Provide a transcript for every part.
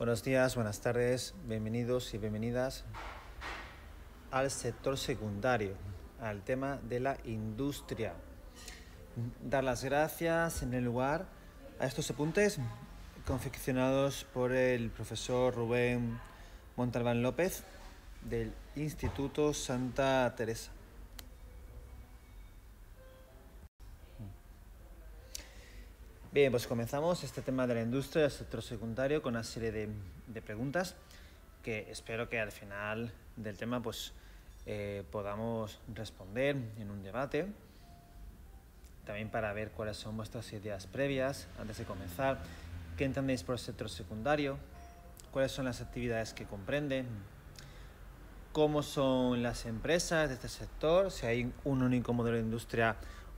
Buenos días, buenas tardes, bienvenidos y bienvenidas al sector secundario, al tema de la industria. Dar las gracias en el lugar a estos apuntes confeccionados por el profesor Rubén Montalbán López del Instituto Santa Teresa. Bien, pues comenzamos este tema de la industria del sector secundario con una serie de preguntas que espero que al final del tema pues podamos responder en un debate, también para ver cuáles son vuestras ideas previas antes de comenzar, qué entendéis por el sector secundario, cuáles son las actividades que comprende, cómo son las empresas de este sector, si hay un único modelo de industria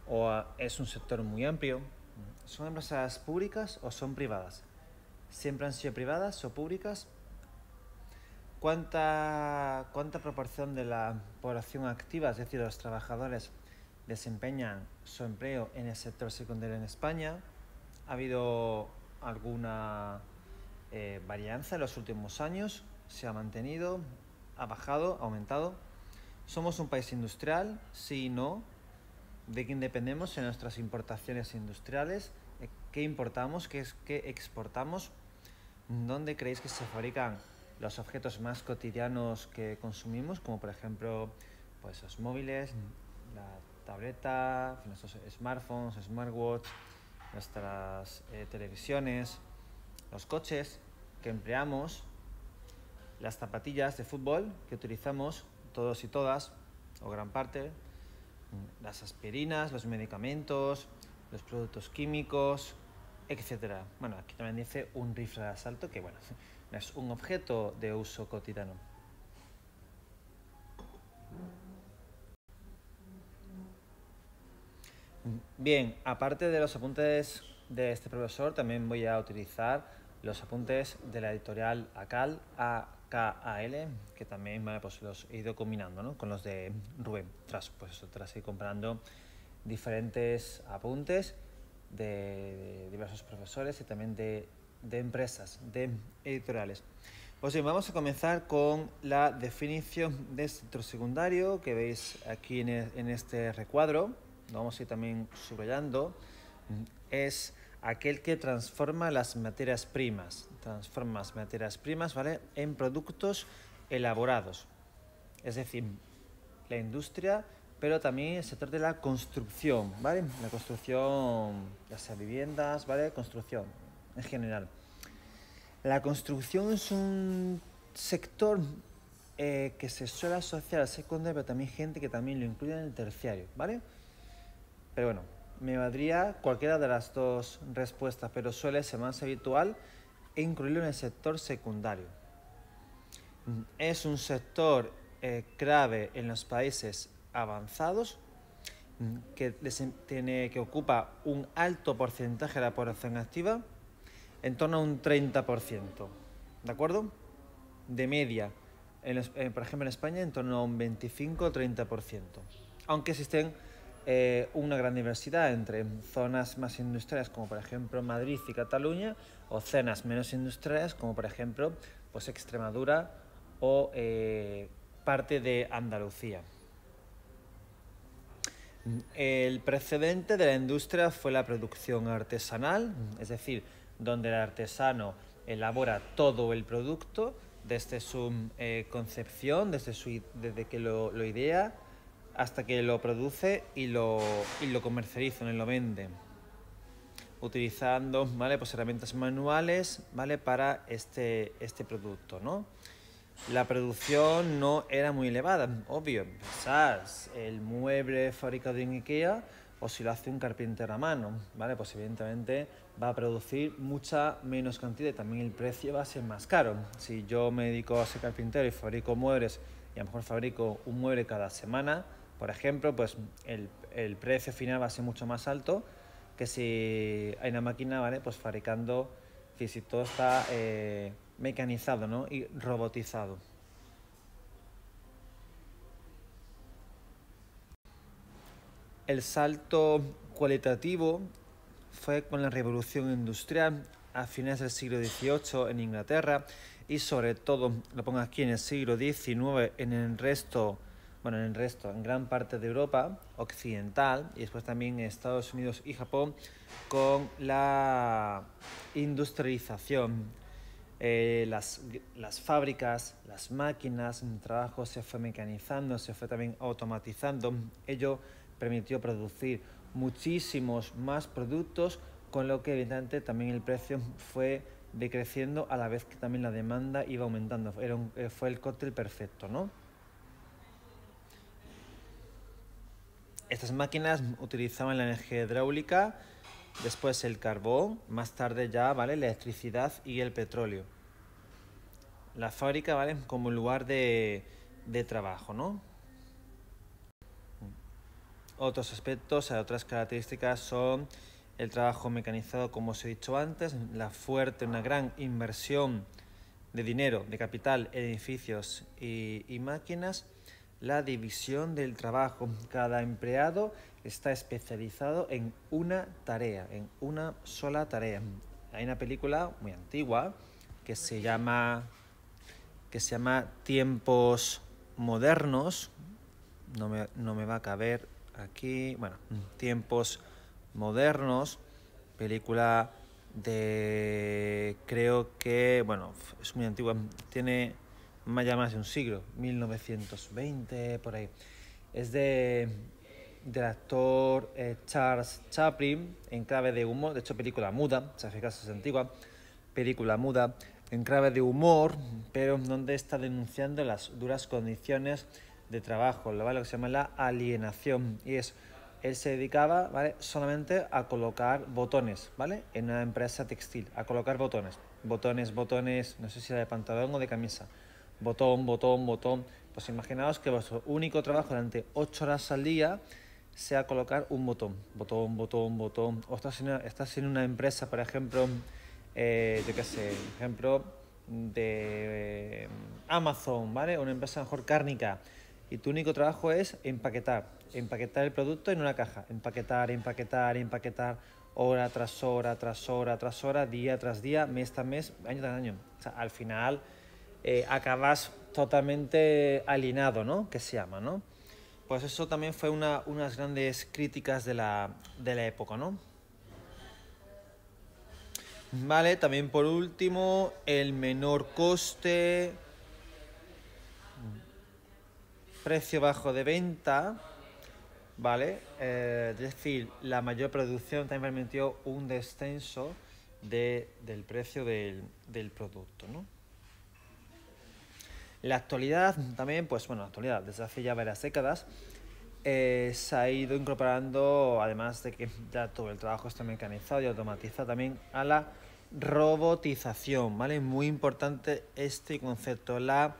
o es un sector muy amplio. ¿Son empresas públicas o son privadas? ¿Siempre han sido privadas o públicas? ¿Cuánta proporción de la población activa, es decir, los trabajadores, desempeñan su empleo en el sector secundario en España? ¿Ha habido alguna varianza en los últimos años? ¿Se ha mantenido? ¿Ha bajado? ¿Ha aumentado? ¿Somos un país industrial? Sí y no. ¿De qué dependemos en nuestras importaciones industriales? ¿Qué importamos? ¿Qué exportamos? ¿Dónde creéis que se fabrican los objetos más cotidianos que consumimos? Como por ejemplo, pues los móviles, la tableta, nuestros smartphones, smartwatch, nuestras televisiones, los coches que empleamos, las zapatillas de fútbol que utilizamos todos y todas, o gran parte, las aspirinas, los medicamentos, los productos químicos, etc. Bueno, aquí también dice un rifle de asalto, que bueno, no es un objeto de uso cotidiano. Bien, aparte de los apuntes de este profesor, también voy a utilizar los apuntes de la editorial ACAL, que también pues los he ido combinando, ¿no?, con los de Rubén, tras ir comprando diferentes apuntes de diversos profesores y también de empresas, de editoriales. Pues bien, vamos a comenzar con la definición de sector secundario que veis aquí en este recuadro. Lo vamos a ir también subrayando. Es aquel que transforma las materias primas, ¿vale?, en productos elaborados. Es decir, la industria, pero también el sector de la construcción, ¿vale? La construcción, ya sea viviendas, ¿vale? Construcción en general. La construcción es un sector que se suele asociar al secundario, pero también gente que también lo incluye en el terciario, ¿vale? Pero bueno, me valdría cualquiera de las dos respuestas, pero suele ser más habitual incluirlo en el sector secundario. Es un sector clave en los países avanzados que ocupa un alto porcentaje de la población activa, en torno a un 30%, ¿de acuerdo? De media, por ejemplo en España, en torno a un 25-30%, aunque existen una gran diversidad entre zonas más industriales como por ejemplo Madrid y Cataluña, o zonas menos industriales como por ejemplo pues Extremadura o parte de Andalucía. El precedente de la industria fue la producción artesanal, es decir, donde el artesano elabora todo el producto desde su concepción, desde que lo idea hasta que lo produce y lo comercializa, lo vende, utilizando, ¿vale?, pues herramientas manuales, ¿vale?, para este producto, ¿no? La producción no era muy elevada, obvio. Pensás el mueble fabricado en IKEA o si lo hace un carpintero a mano, ¿vale? Pues evidentemente va a producir mucha menos cantidad y también el precio va a ser más caro. Si yo me dedico a ser carpintero y fabrico muebles y a lo mejor fabrico un mueble cada semana, por ejemplo, pues el precio final va a ser mucho más alto que si hay una máquina, ¿vale?, pues fabricando, si todo está mecanizado, ¿no?, y robotizado. El salto cualitativo fue con la revolución industrial a finales del siglo XVIII en Inglaterra y sobre todo, lo pongo aquí, en el siglo XIX en el resto, bueno, en gran parte de Europa occidental y después también en Estados Unidos y Japón con la industrialización. Las fábricas, las máquinas, el trabajo se fue mecanizando, se fue también automatizando. Ello permitió producir muchísimos más productos, con lo que evidentemente también el precio fue decreciendo a la vez que también la demanda iba aumentando. Fue el cóctel perfecto, ¿no? Estas máquinas utilizaban la energía hidráulica, después el carbón, más tarde ya, ¿vale?, la electricidad y el petróleo. La fábrica, ¿vale?, como lugar de trabajo, ¿no? Otros aspectos, otras características son el trabajo mecanizado, como os he dicho antes, una gran inversión de dinero, de capital, edificios y máquinas, la división del trabajo. Cada empleado está especializado en una tarea, en una sola tarea. Hay una película muy antigua que se llama Tiempos Modernos. No me va a caber aquí. Bueno, Tiempos Modernos, película de, creo que, bueno, es muy antigua, tiene más de un siglo, 1920, por ahí. Es del actor Charles Chaplin, en clave de humor, de hecho película muda, si es antigua, película muda, en clave de humor, pero donde está denunciando las duras condiciones de trabajo, ¿vale?, lo que se llama la alienación, y él se dedicaba, ¿vale?, solamente a colocar botones, ¿vale?, en una empresa textil, a colocar botones, no sé si era de pantalón o de camisa, botón, pues imaginaos que vuestro único trabajo durante 8 horas al día sea colocar un botón, o estás en una empresa, por ejemplo, yo qué sé, ejemplo de Amazon, ¿vale?, una empresa mejor cárnica, y tu único trabajo es empaquetar el producto en una caja, empaquetar, hora tras hora, día tras día, mes tras mes, año tras año. O sea, al final acabas totalmente alienado, ¿no?, que se llama, ¿no? Pues eso también fue unas grandes críticas de la época, ¿no? Vale, también por último, el menor coste, precio bajo de venta, ¿vale? Es decir, la mayor producción también permitió un descenso del precio del producto, ¿no? La actualidad también, pues bueno, la actualidad, desde hace ya varias décadas, se ha ido incorporando, además de que ya todo el trabajo está mecanizado y automatizado, también a la robotización, ¿vale? Muy importante este concepto, la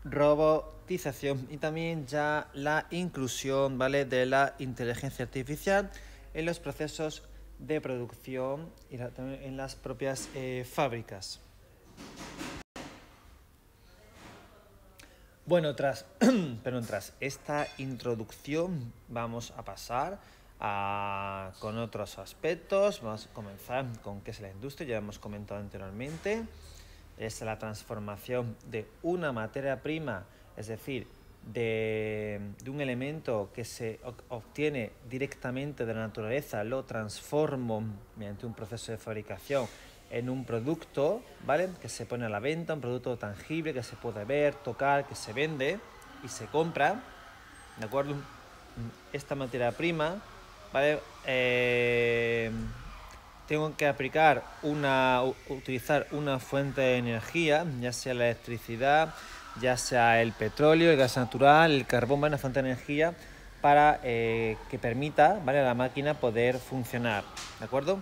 robotización, y también ya la inclusión, ¿vale?, de la inteligencia artificial en los procesos de producción y también en las propias fábricas. Bueno, tras esta introducción vamos a pasar con otros aspectos. Vamos a comenzar con qué es la industria, ya hemos comentado anteriormente. Es la transformación de una materia prima, es decir, de un elemento que se obtiene directamente de la naturaleza, lo transformo mediante un proceso de fabricación en un producto, ¿vale?, que se pone a la venta, un producto tangible que se puede ver, tocar, que se vende y se compra, ¿de acuerdo? Esta materia prima, ¿vale? Tengo que utilizar una fuente de energía, ya sea la electricidad, ya sea el petróleo, el gas natural, el carbón, una fuente de energía para que permita, ¿vale?, a la máquina poder funcionar, ¿de acuerdo?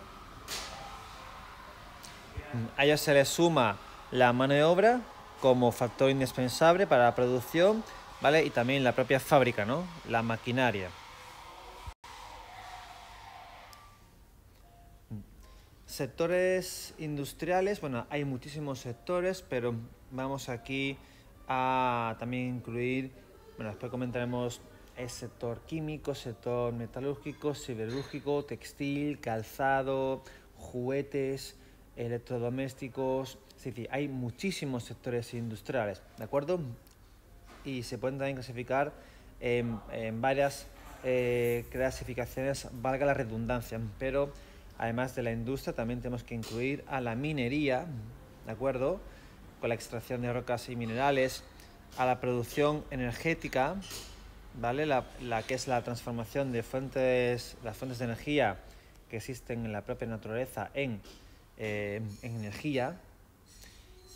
A ello se le suma la mano de obra como factor indispensable para la producción, ¿vale?, y también la propia fábrica, ¿no?, la maquinaria. Sectores industriales, bueno, hay muchísimos sectores, pero vamos aquí a también incluir, bueno, después comentaremos el sector químico, sector metalúrgico, siderúrgico, textil, calzado, juguetes, electrodomésticos, es decir, hay muchísimos sectores industriales, ¿de acuerdo? Y se pueden también clasificar en varias clasificaciones, valga la redundancia, pero además de la industria también tenemos que incluir a la minería, ¿de acuerdo? Con la extracción de rocas y minerales, a la producción energética, ¿vale? La que es la transformación de las fuentes de energía que existen en la propia naturaleza en energía,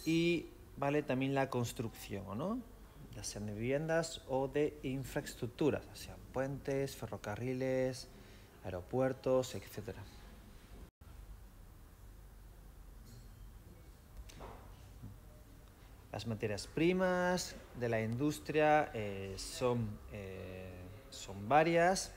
y vale también la construcción, ¿no? Ya sean de viviendas o de infraestructuras, ya sean puentes, ferrocarriles, aeropuertos, etcétera. Las materias primas de la industria son varias.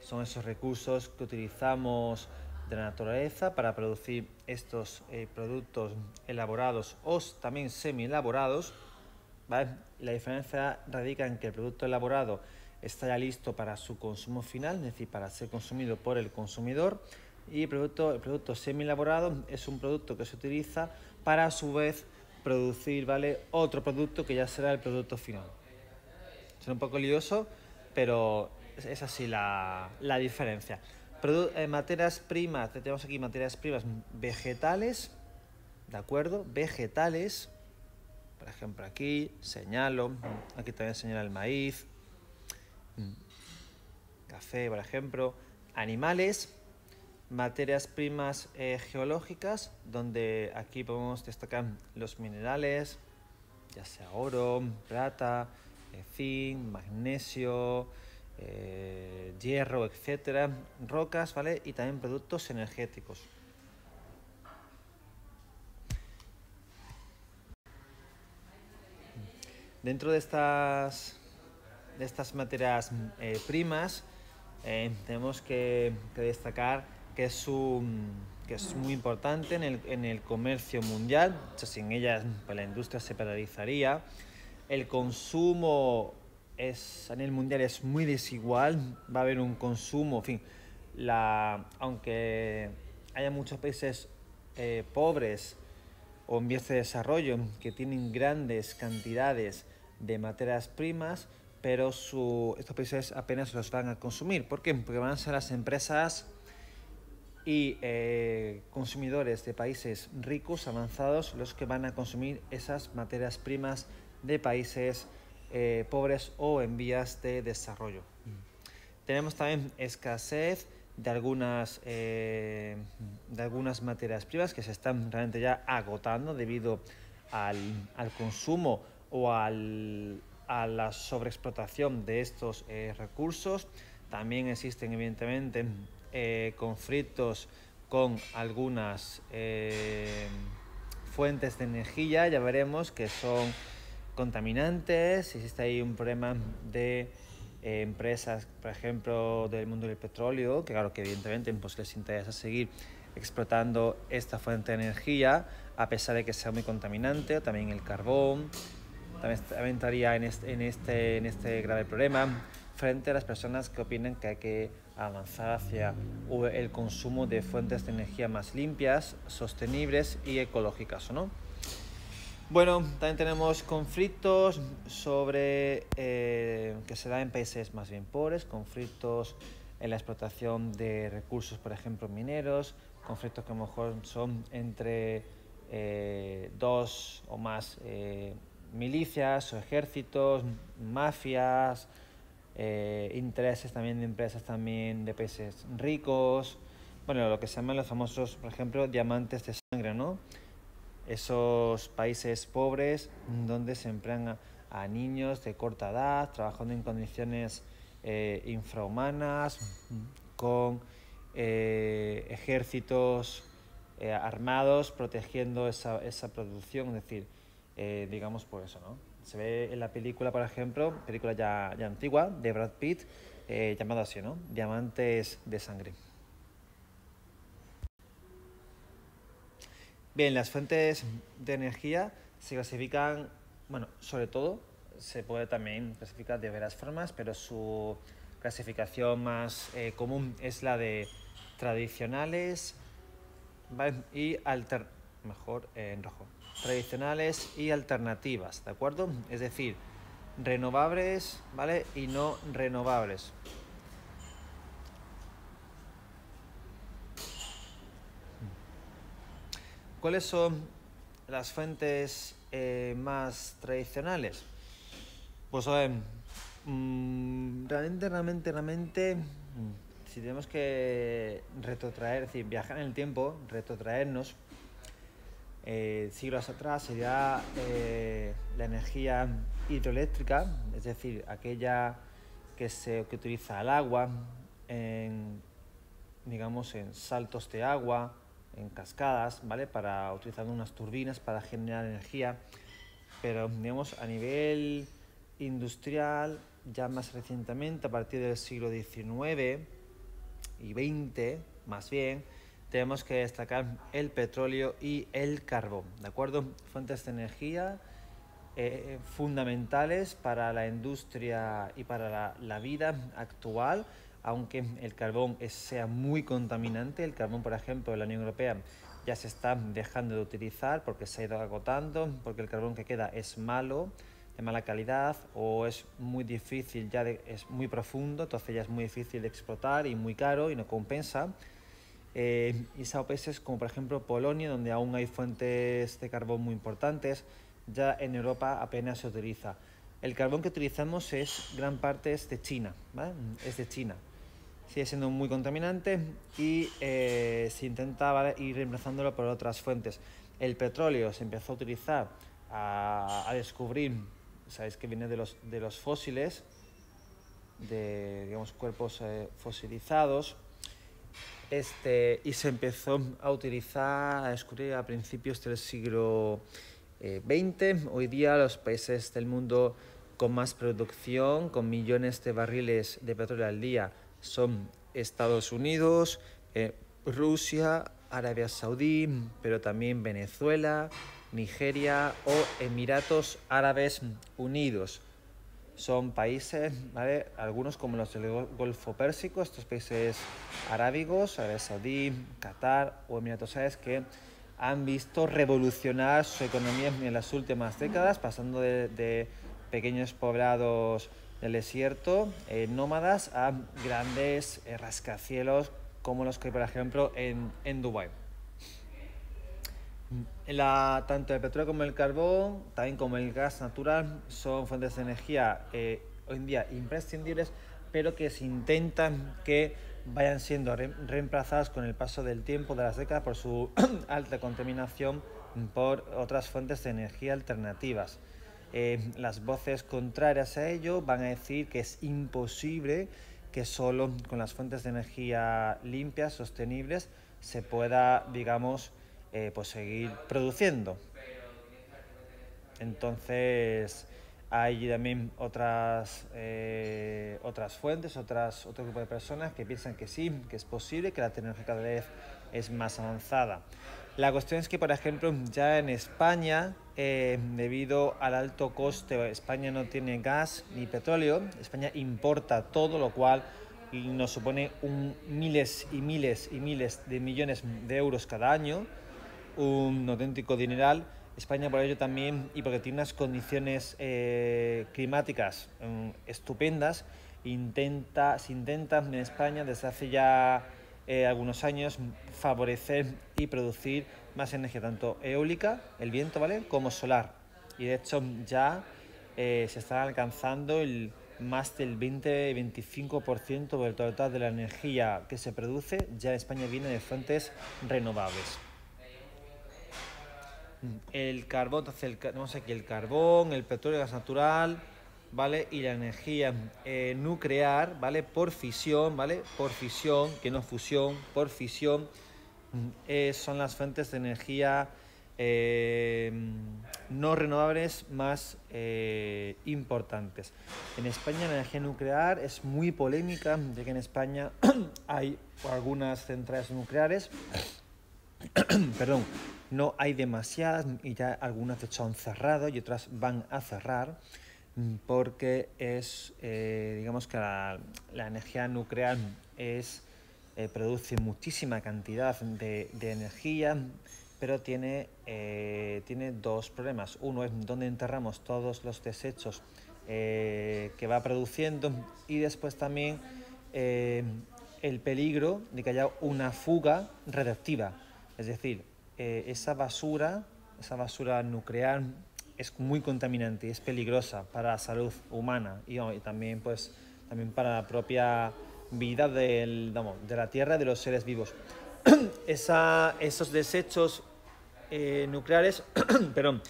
Son esos recursos que utilizamos de la naturaleza para producir estos productos elaborados o también semi-elaborados, ¿vale? La diferencia radica en que el producto elaborado está ya listo para su consumo final, es decir, para ser consumido por el consumidor, y el producto semi-elaborado es un producto que se utiliza para a su vez producir, ¿vale?, otro producto que ya será el producto final. Es un poco lioso, pero es así la diferencia. Materias primas, tenemos aquí materias primas vegetales, ¿de acuerdo? Vegetales, por ejemplo aquí señalo, aquí también señala el maíz, café, por ejemplo. Animales, materias primas geológicas, donde aquí podemos destacar los minerales, ya sea oro, plata, zinc, magnesio, hierro, etcétera, rocas, ¿vale? Y también productos energéticos. Dentro de estas materias primas tenemos que destacar que es muy importante en el comercio mundial. O sea, sin ellas pues, la industria se paralizaría. El consumo a nivel mundial es muy desigual. Va a haber un consumo, en fin, aunque haya muchos países pobres o en vías de desarrollo que tienen grandes cantidades de materias primas, pero estos países apenas los van a consumir. ¿Por qué? Porque van a ser las empresas y consumidores de países ricos, avanzados, los que van a consumir esas materias primas de países pobres o en vías de desarrollo. Tenemos también escasez de algunas materias primas que se están realmente ya agotando debido al consumo o a la sobreexplotación de estos recursos. También existen evidentemente conflictos con algunas fuentes de energía, ya veremos, que son contaminantes. Existe ahí un problema de empresas, por ejemplo, del mundo del petróleo, que claro que evidentemente pues, les interesa seguir explotando esta fuente de energía, a pesar de que sea muy contaminante. También el carbón también entraría en este grave problema, frente a las personas que opinan que hay que avanzar hacia el consumo de fuentes de energía más limpias, sostenibles y ecológicas, ¿no? Bueno, también tenemos conflictos que se dan en países más bien pobres, conflictos en la explotación de recursos, por ejemplo, mineros, conflictos que a lo mejor son entre dos o más milicias o ejércitos, mafias, intereses también de empresas también de países ricos, bueno, lo que se llaman los famosos, por ejemplo, diamantes de sangre, ¿no? Esos países pobres donde se emplean a niños de corta edad trabajando en condiciones infrahumanas, con ejércitos armados protegiendo esa producción, es decir, digamos por eso, ¿no? Se ve en la película, por ejemplo, película ya antigua de Brad Pitt, llamada así, ¿no? Diamantes de sangre. Bien, las fuentes de energía se clasifican, bueno, sobre todo se puede también clasificar de varias formas, pero su clasificación más común es la de tradicionales, ¿vale? Y mejor en rojo. Tradicionales y alternativas, ¿de acuerdo? Es decir, renovables, ¿vale? Y no renovables. ¿Cuáles son las fuentes más tradicionales? Pues a ver, realmente, si tenemos que retrotraer, es decir, viajar en el tiempo, retrotraernos siglos atrás, sería la energía hidroeléctrica, es decir, aquella que utiliza el agua en, digamos, en saltos de agua, en cascadas, ¿vale? Para utilizando unas turbinas para generar energía, pero digamos a nivel industrial, ya más recientemente, a partir del siglo XIX y XX, más bien, tenemos que destacar el petróleo y el carbón, ¿de acuerdo? Fuentes de energía fundamentales para la industria y para la vida actual, aunque el carbón sea muy contaminante. El carbón, por ejemplo, en la Unión Europea ya se está dejando de utilizar porque se ha ido agotando, porque el carbón que queda es malo, de mala calidad, o es muy difícil, es muy profundo, entonces ya es muy difícil de explotar y muy caro y no compensa. Y países como por ejemplo Polonia, donde aún hay fuentes de carbón muy importantes, ya en Europa apenas se utiliza. El carbón que utilizamos gran parte es de China, ¿vale? Es de China. Sigue siendo muy contaminante y se intenta, ¿vale?, ir reemplazándolo por otras fuentes. El petróleo se empezó a utilizar, a descubrir, sabéis que viene de los fósiles, de, digamos, cuerpos fosilizados, y se empezó a utilizar, a descubrir a principios del siglo XX. Hoy día los países del mundo con más producción, con millones de barriles de petróleo al día, son Estados Unidos, Rusia, Arabia Saudí, pero también Venezuela, Nigeria o Emiratos Árabes Unidos. Son países, ¿vale?, algunos como los del Golfo Pérsico, estos países arábigos, Arabia Saudí, Qatar o Emiratos Árabes, que han visto revolucionar su economía en las últimas décadas, pasando de pequeños poblados del desierto, nómadas, a grandes rascacielos como los que hay, por ejemplo, en Dubái. Tanto el petróleo como el carbón, también como el gas natural, son fuentes de energía hoy en día imprescindibles, pero que se intentan que vayan siendo reemplazadas con el paso del tiempo, de las décadas, por su alta contaminación, por otras fuentes de energía alternativas. Las voces contrarias a ello van a decir que es imposible que solo con las fuentes de energía limpias, sostenibles, se pueda, digamos, pues seguir produciendo. Entonces hay también otras fuentes, otro grupo de personas que piensan que sí, que es posible, que la tecnología cada vez es más avanzada. La cuestión es que, por ejemplo, ya en España, debido al alto coste, España no tiene gas ni petróleo, España importa todo, lo cual nos supone miles y miles y miles de millones de euros cada año, un auténtico dineral. España, por ello también, y porque tiene unas condiciones climáticas estupendas, se intenta en España desde hace ya algunos años favorecer y producir más energía, tanto eólica, el viento, ¿vale?, como solar. Y de hecho ya se está alcanzando más del 20-25% del total de la energía que se produce ya en España viene de fuentes renovables. El carbón, entonces tenemos aquí el carbón, el petróleo, el gas natural, ¿vale?, y la energía nuclear, ¿vale?, por fisión, ¿vale?, por fisión, que no fusión, por fisión, son las fuentes de energía no renovables más importantes. En España la energía nuclear es muy polémica, ya que en España hay algunas centrales nucleares, perdón, no hay demasiadas y ya algunas de hecho han cerrado y otras van a cerrar, porque digamos que la energía nuclear es produce muchísima cantidad de energía, pero tiene dos problemas. Uno es donde enterramos todos los desechos que va produciendo, y después también el peligro de que haya una fuga radiactiva. Es decir, esa basura nuclear es muy contaminante y es peligrosa para la salud humana y también, pues, también para la propia vida de la Tierra y de los seres vivos. Esos desechos nucleares perdón,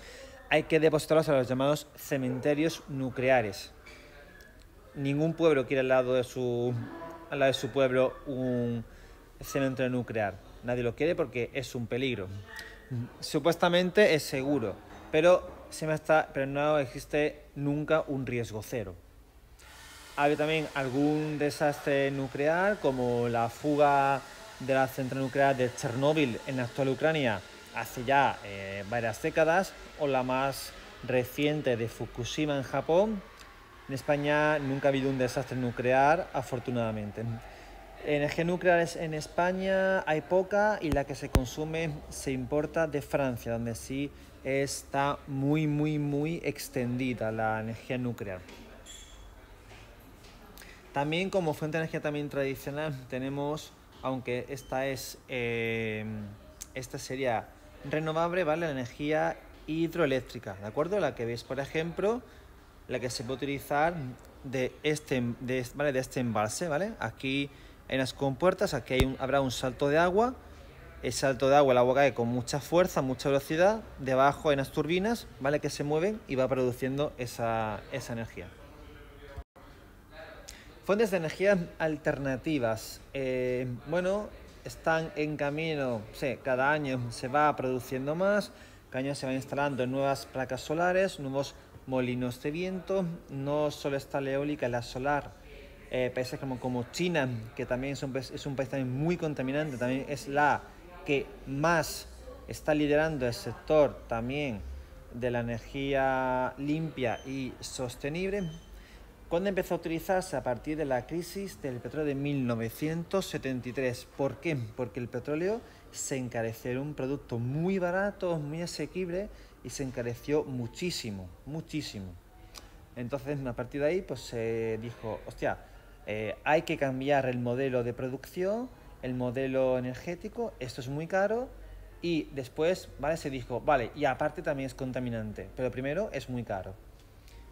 hay que depositarlos a los llamados cementerios nucleares. Ningún pueblo quiere al lado de su pueblo un cementerio nuclear. Nadie lo quiere porque es un peligro. Supuestamente es seguro, pero no existe nunca un riesgo cero. Ha habido también algún desastre nuclear, como la fuga de la central nuclear de Chernóbil en la actual Ucrania hace ya varias décadas, o la más reciente de Fukushima en Japón. En España nunca ha habido un desastre nuclear, afortunadamente. Energía nuclear en España hay poca, y la que se consume se importa de Francia, donde sí está muy extendida la energía nuclear. También, como fuente de energía también tradicional, tenemos, aunque esta sería renovable, ¿vale? La energía hidroeléctrica, ¿de acuerdo? La que veis, por ejemplo, la que se puede utilizar de este embalse, ¿vale? Aquí hay unas compuertas, aquí habrá un salto de agua. El salto de agua, el agua cae con mucha fuerza, mucha velocidad. Debajo hay unas turbinas, ¿vale?, que se mueven y va produciendo esa energía. Fuentes de energía alternativas. Bueno, están en camino, sí, cada año se va produciendo más, cada año se van instalando nuevas placas solares, nuevos molinos de viento. No solo está la eólica y la solar. Países como China, que también es un país también muy contaminante, también es la que más está liderando el sector también de la energía limpia y sostenible. ¿Cuándo empezó a utilizarse? A partir de la crisis del petróleo de 1973. ¿Por qué? Porque el petróleo se encareció, era un producto muy barato, muy asequible, y se encareció muchísimo. Entonces, a partir de ahí, pues se dijo, hostia, hay que cambiar el modelo de producción, el modelo energético, esto es muy caro. Y después, ¿vale?, se dijo, vale, y aparte también es contaminante, pero primero es muy caro.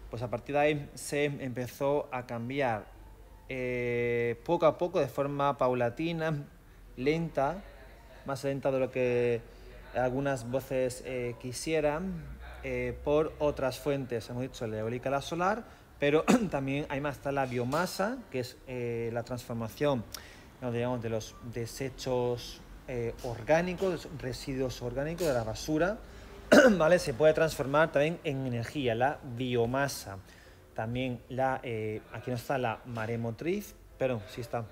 Pues a partir de ahí se empezó a cambiar poco a poco, de forma paulatina, lenta, más lenta de lo que algunas voces quisieran, por otras fuentes. Hemos dicho la eólica, la solar, pero también hay más, está la biomasa, que es la transformación, digamos, de los desechos orgánicos, residuos orgánicos de la basura, ¿vale? Se puede transformar también en energía, la biomasa. También aquí no está la maremotriz, pero sí está.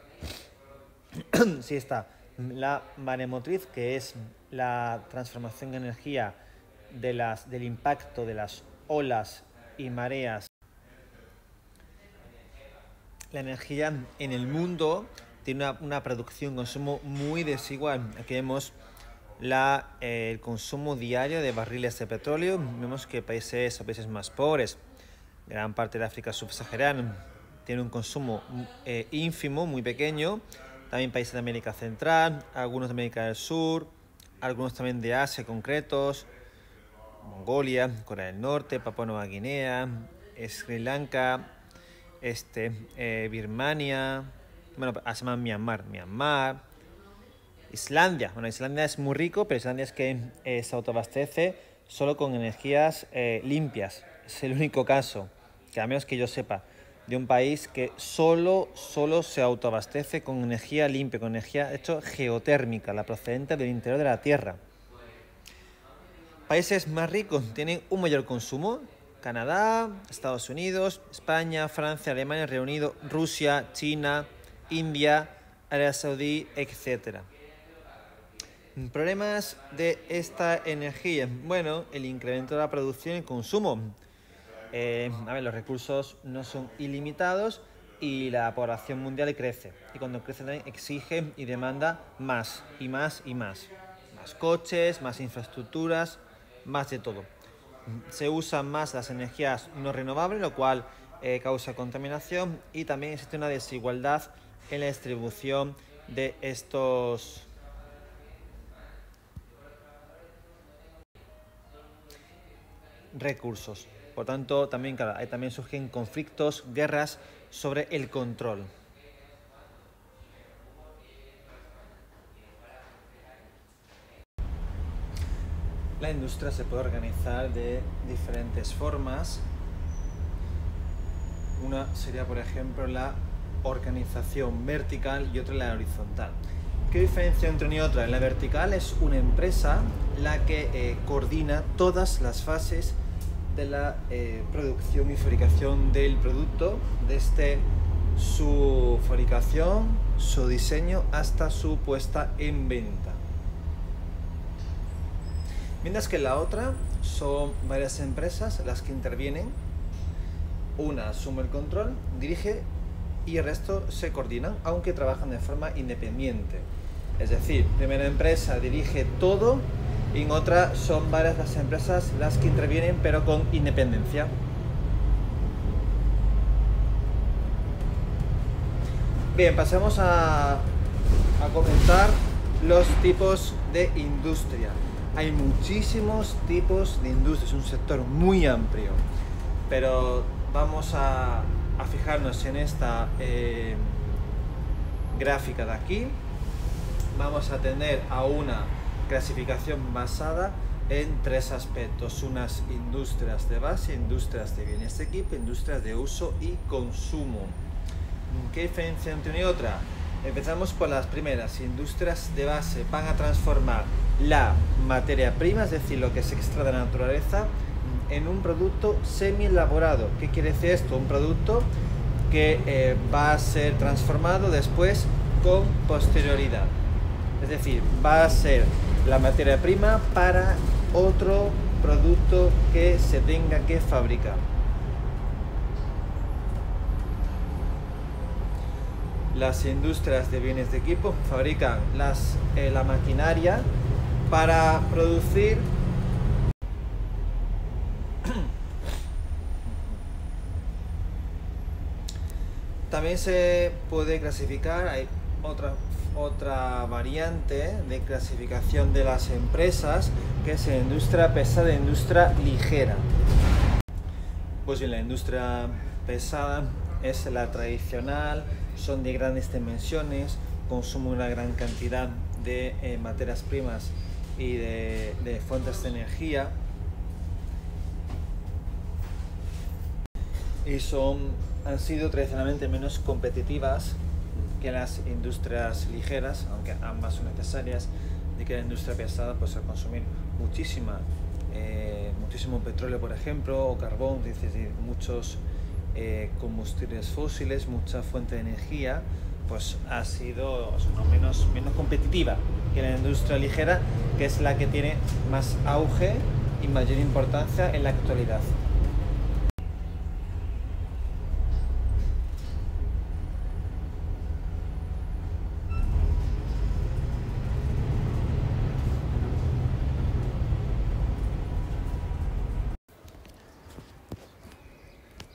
Sí está la maremotriz, que es la transformación en energía del impacto de las olas y mareas. La energía en el mundo tiene una producción, consumo muy desigual. Aquí vemos el consumo diario de barriles de petróleo. Vemos que países más pobres, gran parte de África subsahariana, tiene un consumo ínfimo, muy pequeño. También países de América Central, algunos de América del Sur, algunos también de Asia concretos, Mongolia, Corea del Norte, Papua Nueva Guinea, Sri Lanka, Birmania, bueno, se llama Myanmar, Islandia. Bueno, Islandia es muy rico, pero Islandia es que se autoabastece solo con energías limpias. Es el único caso, que a menos que yo sepa, de un país que solo se autoabastece con energía limpia, con energía geotérmica, la procedente del interior de la Tierra. Países más ricos tienen un mayor consumo: Canadá, Estados Unidos, España, Francia, Alemania, Reino Unido, Rusia, China, India, Arabia Saudí, etc. Problemas de esta energía. Bueno, el incremento de la producción y consumo. Los recursos no son ilimitados, y la población mundial crece. Y cuando crece también exige y demanda más y más y más. Más coches, más infraestructuras, más de todo. Se usan más las energías no renovables, lo cual causa contaminación, y también existe una desigualdad en la distribución de estos recursos. Por tanto, también, claro, también surgen conflictos, guerras sobre el control. La industria se puede organizar de diferentes formas. Una sería, por ejemplo, la organización vertical y otra la horizontal. ¿Qué diferencia entre una y otra? En la vertical es una empresa la que coordina todas las fases de la producción y fabricación del producto, desde su fabricación, su diseño, hasta su puesta en venta. Mientras que la otra son varias empresas las que intervienen. Una asume el control, dirige, y el resto se coordinan, aunque trabajan de forma independiente. Es decir, primera empresa dirige todo y en otra son varias las empresas las que intervienen, pero con independencia. Bien, pasemos a comentar los tipos de industria. Hay muchísimos tipos de industria, es un sector muy amplio, pero vamos a fijarnos en esta gráfica de aquí. Vamos a tener a una clasificación basada en tres aspectos: unas industrias de base, industrias de bienes de equipo, industrias de uso y consumo. ¿Qué diferencia entre una y otra? Empezamos por las primeras. Industrias de base van a transformar la materia prima, es decir, lo que se extrae de la naturaleza, en un producto semi-elaborado. ¿Qué quiere decir esto? Un producto que va a ser transformado después con posterioridad. Es decir, va a ser la materia prima para otro producto que se tenga que fabricar. Las industrias de bienes de equipo fabrican la maquinaria para producir también se puede clasificar, hay otra variante de clasificación de las empresas, que es la industria pesada e industria ligera. Pues bien, la industria pesada es la tradicional, son de grandes dimensiones, consume una gran cantidad de materias primas y de fuentes de energía, y han sido tradicionalmente menos competitivas que las industrias ligeras, aunque ambas son necesarias, de que la industria pesada pues al consumir muchísimo petróleo, por ejemplo, o carbón, es decir, muchos combustibles fósiles, mucha fuente de energía, pues ha sido menos competitiva que la industria ligera, que es la que tiene más auge y mayor importancia en la actualidad.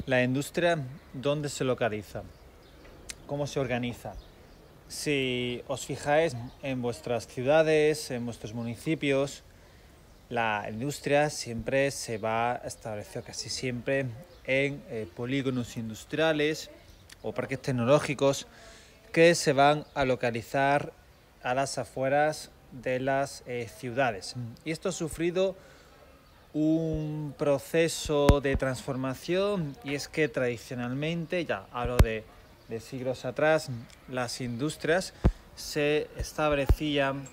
La industria, ¿dónde se localiza? ¿Cómo se organiza? Si os fijáis en vuestras ciudades, en vuestros municipios, la industria siempre se va a establecer casi siempre en polígonos industriales o parques tecnológicos que se van a localizar a las afueras de las ciudades. Y esto ha sufrido un proceso de transformación, y es que tradicionalmente, ya hablo de siglos atrás, las industrias se establecían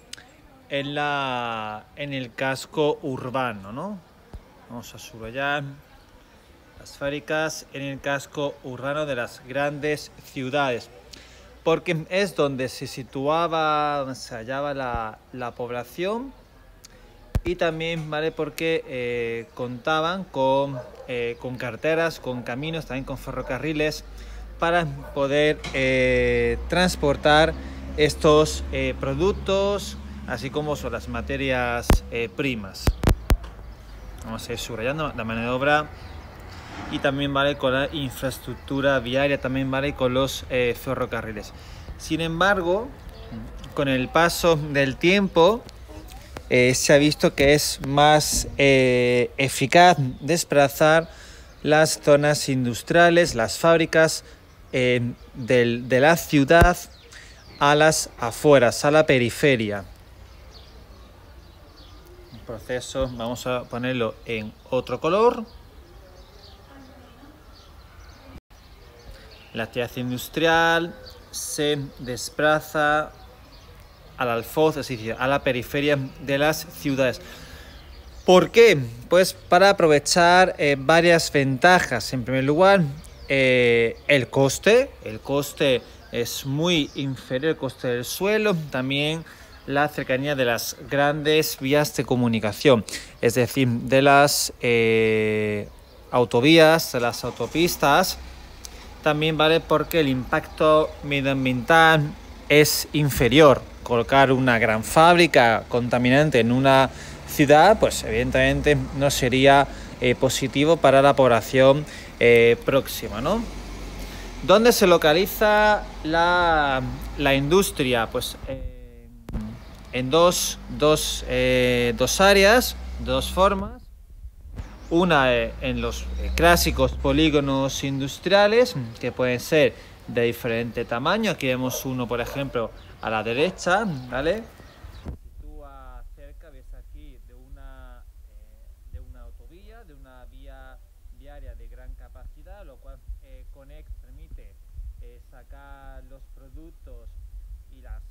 en el casco urbano, ¿no? Vamos a subrayar las fábricas en el casco urbano de las grandes ciudades, porque es donde se situaba, donde se hallaba la población. Y también, ¿vale?, porque contaban con carreteras, con caminos, también con ferrocarriles, para poder transportar estos productos, así como son las materias primas. Vamos a ir subrayando la mano de obra y también vale con la infraestructura viaria, también vale con los ferrocarriles. Sin embargo, con el paso del tiempo se ha visto que es más eficaz desplazar las zonas industriales, las fábricas de la ciudad a las afueras, a la periferia. El proceso vamos a ponerlo en otro color. La actividad industrial se desplaza al alfoz, es decir, a la periferia de las ciudades. ¿Por qué? Pues para aprovechar varias ventajas. En primer lugar, el coste es muy inferior al coste del suelo. También la cercanía de las grandes vías de comunicación, es decir, de las autovías, de las autopistas. También vale porque el impacto medioambiental es inferior. Colocar una gran fábrica contaminante en una ciudad, pues evidentemente no sería positivo para la población próxima, ¿no? ¿Dónde se localiza la industria? Pues en dos áreas, dos formas. Una en los clásicos polígonos industriales, que pueden ser de diferente tamaño. Aquí vemos uno, por ejemplo, a la derecha, ¿vale? Se sitúa cerca, ves aquí, de una autovía, de una vía viaria de gran capacidad, lo cual permite sacar los productos y las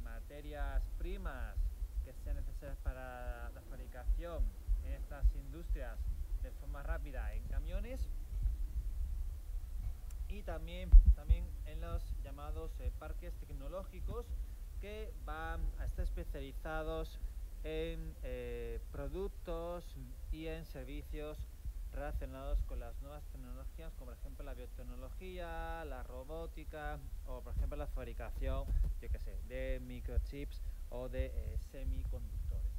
materias primas que sean necesarias para la fabricación en estas industrias de forma rápida en camiones, y también en los llamados parques tecnológicos, que van a estar especializados en productos y en servicios relacionados con las nuevas tecnologías, como por ejemplo la biotecnología, la robótica, o por ejemplo la fabricación, de microchips o de semiconductores.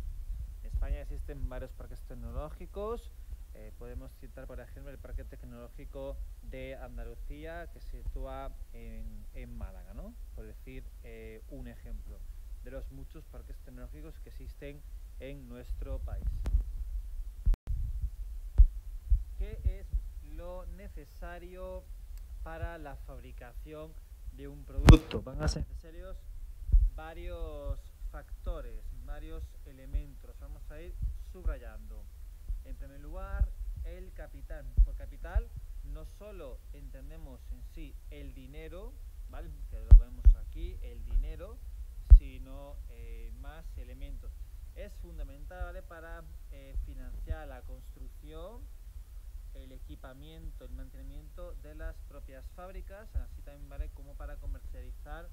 En España existen varios parques tecnológicos. Podemos citar, por ejemplo, el Parque Tecnológico de Andalucía, que se sitúa en Málaga, ¿no? Por decir un ejemplo de los muchos parques tecnológicos que existen en nuestro país. ¿Qué es lo necesario para la fabricación de un producto? Van a ser necesarios varios factores, varios elementos. Vamos a ir subrayando. En primer lugar, el capital. Por capital no solo entendemos en sí el dinero, ¿vale?, que lo vemos aquí, el dinero, sino más elementos. Es fundamental, ¿vale?, para financiar la construcción, el equipamiento, el mantenimiento de las propias fábricas, así también vale como para comercializar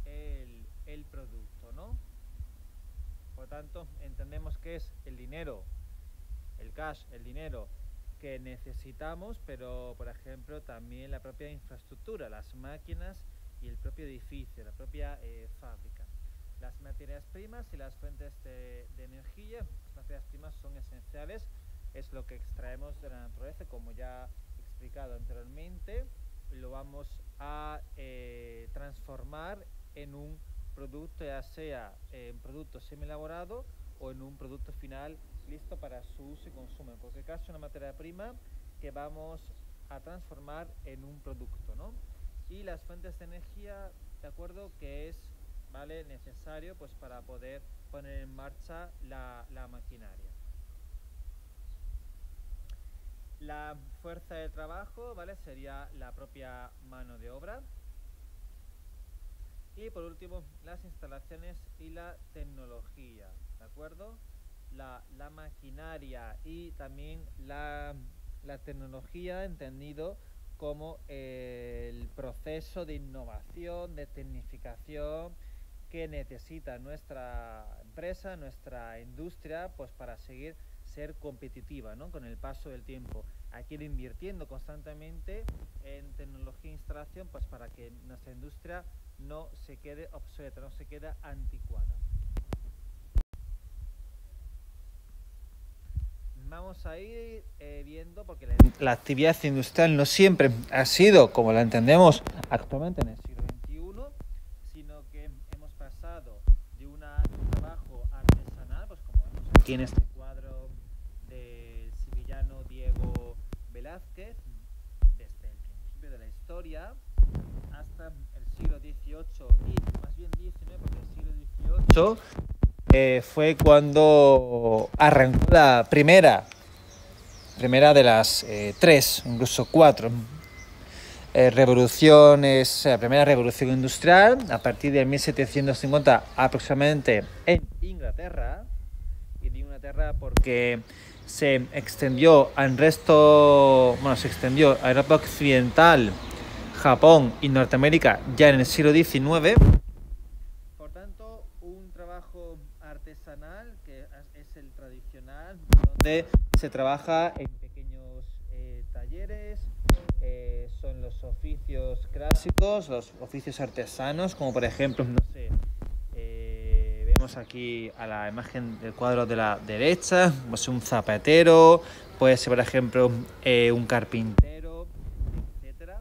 el producto, ¿no? Por lo tanto, entendemos que es el dinero, el cash, el dinero que necesitamos, pero por ejemplo también la propia infraestructura, las máquinas y el propio edificio, la propia fábrica. Las materias primas y las fuentes de energía. Las materias primas son esenciales, es lo que extraemos de la naturaleza, como ya he explicado anteriormente. Lo vamos a transformar en un producto, ya sea en producto semi-elaborado o en un producto final listo para su uso y consumo. En cualquier caso, una materia prima que vamos a transformar en un producto, ¿no? Y las fuentes de energía, de acuerdo, que es, ¿vale?, necesario pues para poder poner en marcha la maquinaria. La fuerza de trabajo, ¿vale?, sería la propia mano de obra. Y por último, las instalaciones y la tecnología, ¿de acuerdo? La maquinaria y también la tecnología, entendido como el proceso de innovación, de tecnificación que necesita nuestra empresa, nuestra industria, pues para seguir ser competitiva, ¿no? Con el paso del tiempo. Hay que ir invirtiendo constantemente en tecnología e instalación, pues para que nuestra industria no se quede obsoleta, no se quede anticuada. Vamos a ir viendo, porque la actividad industrial no siempre ha sido como la entendemos actualmente en el siglo XXI, sino que hemos pasado de un trabajo artesanal, pues como vemos aquí en este cuadro del sevillano Diego Velázquez, desde el principio de la historia hasta el siglo XVIII y más bien XIX, porque el siglo XVIII fue cuando arrancó la primera de las tres, incluso cuatro revoluciones, la primera revolución industrial a partir de 1750 aproximadamente en Inglaterra, y digo Inglaterra porque se extendió al resto, bueno, se extendió a Europa Occidental, Japón y Norteamérica ya en el siglo XIX. Por tanto, un trabajo artesanal que es el tradicional, donde se trabaja en pequeños talleres, son los oficios clásicos, los oficios artesanos, como por ejemplo, no sé, vemos aquí a la imagen del cuadro de la derecha, pues un zapatero, puede ser por ejemplo un carpintero, etcétera.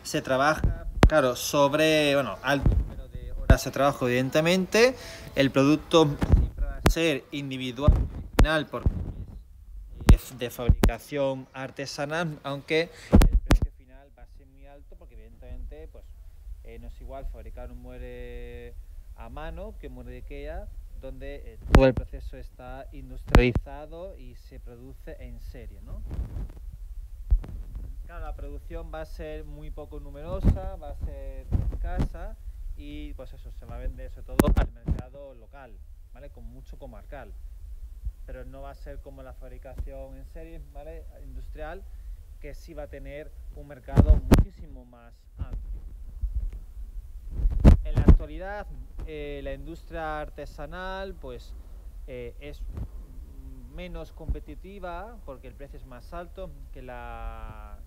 Se trabaja, claro, sobre, bueno, alto número de horas de trabajo, evidentemente. El producto siempre va a ser individual, original, porque es de fabricación artesanal, aunque el precio final va a ser muy alto, porque evidentemente pues, no es igual fabricar un mueble a mano que un mueble de IKEA, donde todo el proceso está industrializado y se produce en serie, ¿no? Claro, la producción va a ser muy poco numerosa, va a ser escasa y pues eso se va a vender sobre todo al mercado local, ¿vale? Con mucho comarcal, pero no va a ser como la fabricación en serie, ¿vale? Industrial, que sí va a tener un mercado muchísimo más amplio. En la actualidad, la industria artesanal pues es menos competitiva porque el precio es más alto que la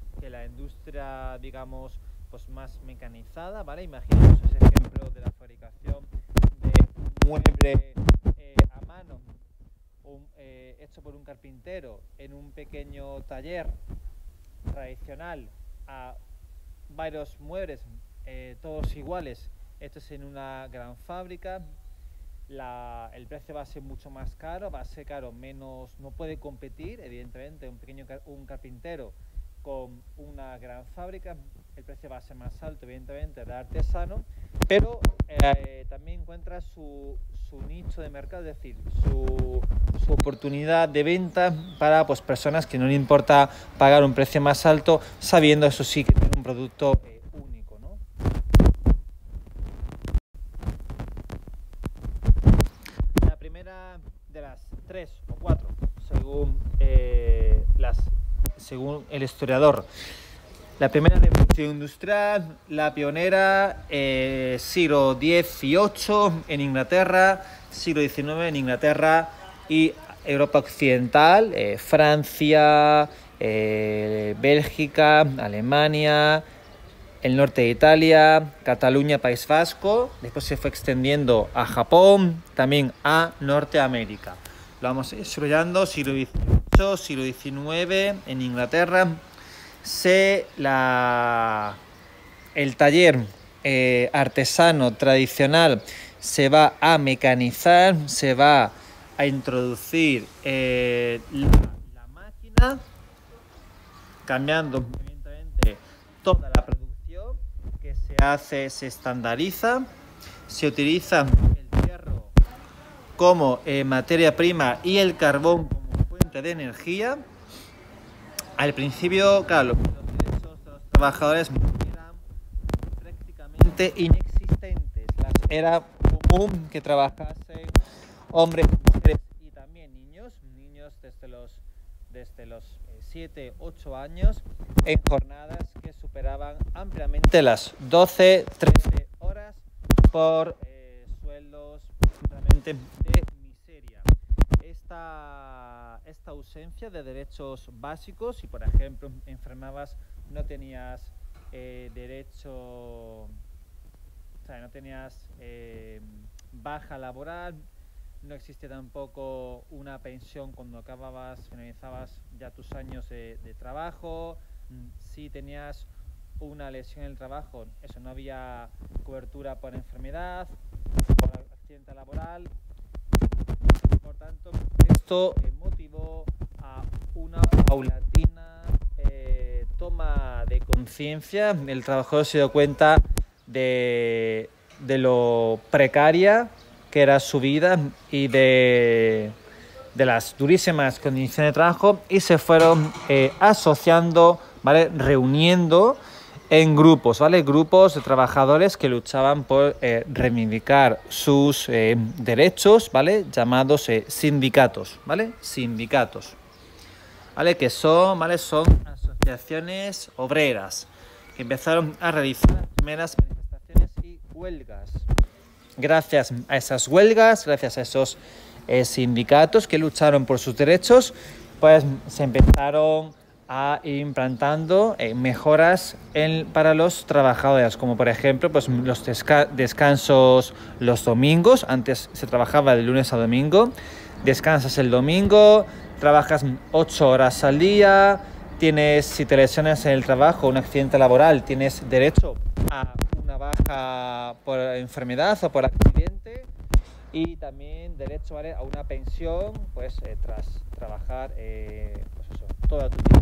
industria, digamos, pues más mecanizada, ¿vale? Imaginemos ese ejemplo de la fabricación de un mueble a mano hecho por un carpintero en un pequeño taller tradicional a varios muebles todos iguales hechos en una gran fábrica. El precio va a ser mucho más caro, va a ser caro, menos, no puede competir, evidentemente, un carpintero con una gran fábrica, el precio va a ser más alto, evidentemente, del artesano, pero también encuentra su nicho de mercado, es decir, su oportunidad de venta para pues, personas que no le importa pagar un precio más alto, sabiendo eso sí que tiene un producto único, ¿no? La primera de las tres o cuatro, según el historiador. La primera revolución industrial, la pionera, siglo XVIII en Inglaterra, siglo XIX en Inglaterra y Europa Occidental, Francia, Bélgica, Alemania, el norte de Italia, Cataluña, País Vasco. Después se fue extendiendo a Japón, también a Norteamérica. Lo vamos desarrollando, siglo XVIII, siglo XIX en Inglaterra. El taller artesano tradicional se va a mecanizar, se va a introducir la máquina, cambiando evidentemente toda la producción que se hace, se estandariza, se utiliza el hierro como materia prima y el carbón como fuente de energía. Al principio, claro, los derechos de los trabajadores eran prácticamente inexistentes. Era común que trabajasen hombres, mujeres y también niños desde los 7, 8 años en jornadas que superaban ampliamente las 12, 13 horas por sueldos realmente de miseria. esta ausencia de derechos básicos, si por ejemplo enfermabas, no tenías derecho, o sea, no tenías baja laboral, no existía tampoco una pensión cuando finalizabas ya tus años de trabajo. Si tenías una lesión en el trabajo, eso, no había cobertura por enfermedad, por accidente laboral. Por tanto, esto motivó a una paulatina toma de conciencia. El trabajador se dio cuenta de lo precaria que era su vida y de las durísimas condiciones de trabajo, y se fueron asociando, ¿vale? Reuniendo en grupos, ¿vale? Grupos de trabajadores que luchaban por reivindicar sus derechos, ¿vale? Llamados sindicatos, ¿vale? Sindicatos, ¿vale? Que son, ¿vale? Son asociaciones obreras que empezaron a realizar las primeras manifestaciones y huelgas. Gracias a esas huelgas, gracias a esos sindicatos que lucharon por sus derechos, pues se empezaron a ir implantando mejoras para los trabajadores, como por ejemplo pues los descansos los domingos. Antes se trabajaba de lunes a domingo, descansas el domingo, trabajas 8 horas al día, si te lesionas en el trabajo, un accidente laboral, tienes derecho a una baja por enfermedad o por accidente, y también derecho, ¿vale?, a una pensión pues tras trabajar pues eso, toda tu vida.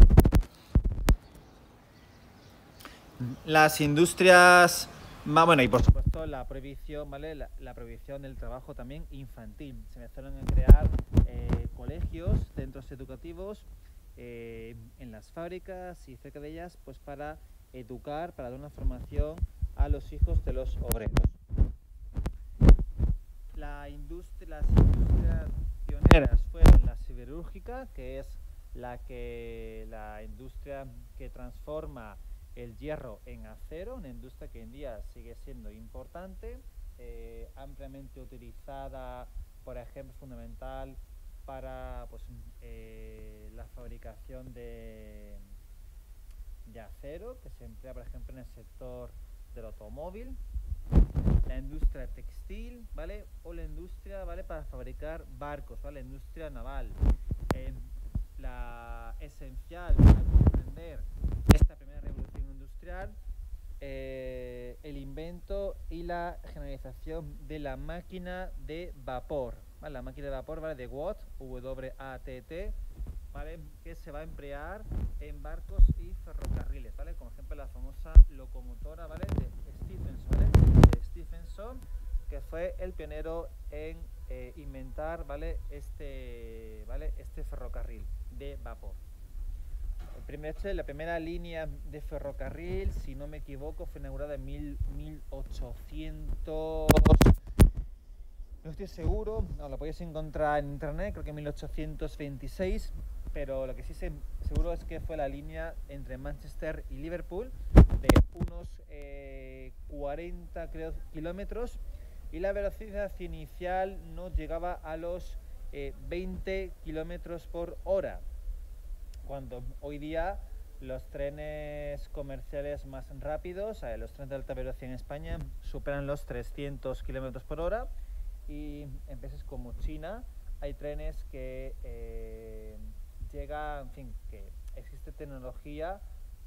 Las industrias, bueno, y por supuesto la prohibición, ¿vale? La prohibición del trabajo también infantil. Se empezaron a crear colegios, centros educativos en las fábricas y cerca de ellas, pues para educar, para dar una formación a los hijos de los obreros. Las industrias pioneras fueron la siderúrgica, que es la industria que transforma el hierro en acero, una industria que hoy en día sigue siendo importante, ampliamente utilizada, por ejemplo, fundamental para pues, la fabricación de acero, que se emplea, por ejemplo, en el sector del automóvil, la industria textil, ¿vale? O la industria, ¿vale?, para fabricar barcos, ¿vale? La industria naval. La esencial para comprender esta primera revolución industrial, el invento y la generalización de la máquina de vapor, ¿vale? La máquina de vapor, ¿vale?, de Watt, W-A-T-T, ¿vale?, que se va a emplear en barcos y ferrocarriles, ¿vale? Como ejemplo la famosa locomotora, ¿vale?, de Stephenson, ¿vale?, de Stephenson, que fue el pionero en inventar, ¿vale?, este ferrocarril de vapor. La primera línea de ferrocarril, si no me equivoco, fue inaugurada en 1800... No estoy seguro, no, lo podéis encontrar en internet, creo que en 1826, pero lo que sí sé seguro es que fue la línea entre Manchester y Liverpool, de unos 40 kilómetros, y la velocidad inicial no llegaba a los 20 kilómetros por hora, cuando hoy día los trenes comerciales más rápidos, los trenes de alta velocidad en España, superan los 300 kilómetros por hora, y en países como China hay trenes que en fin, que existe tecnología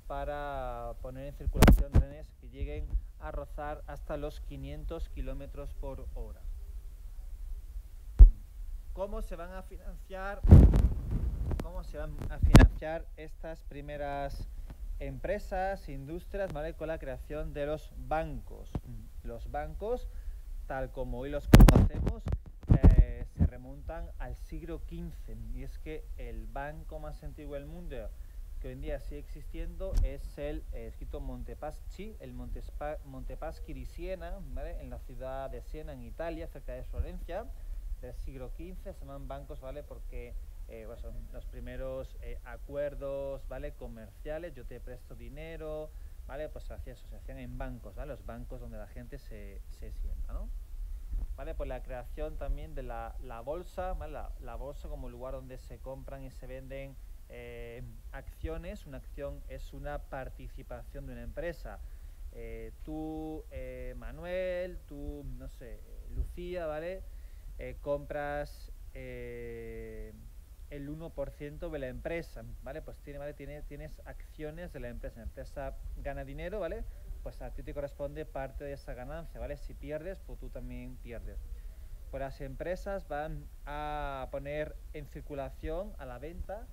para poner en circulación trenes que lleguen a rozar hasta los 500 kilómetros por hora. ¿Cómo se van a financiar estas primeras empresas, industrias, ¿vale?, con la creación de los bancos? Los bancos, tal como hoy los conocemos, se remontan al siglo XV, y es que el banco más antiguo del mundo, que hoy en día sigue existiendo, es el escrito Montepaschi, el Montepaschi di Siena, ¿vale?, en la ciudad de Siena, en Italia, cerca de Florencia, del siglo XV. Se llaman bancos, ¿vale?, porque son los primeros acuerdos, ¿vale?, comerciales. Yo te presto dinero, ¿vale?, pues se hacían en bancos, ¿vale?, los bancos donde la gente se sienta, ¿no? ¿vale? Por la creación también de la bolsa, ¿vale? La bolsa como lugar donde se compran y se venden acciones. Una acción es una participación de una empresa. Tú, Manuel, tú, no sé, Lucía, ¿vale? Compras el 1% de la empresa, ¿vale? Pues tienes acciones de la empresa gana dinero, ¿vale? Pues a ti te corresponde parte de esa ganancia, ¿vale? Si pierdes, pues tú también pierdes. Pues las empresas van a poner en circulación a la venta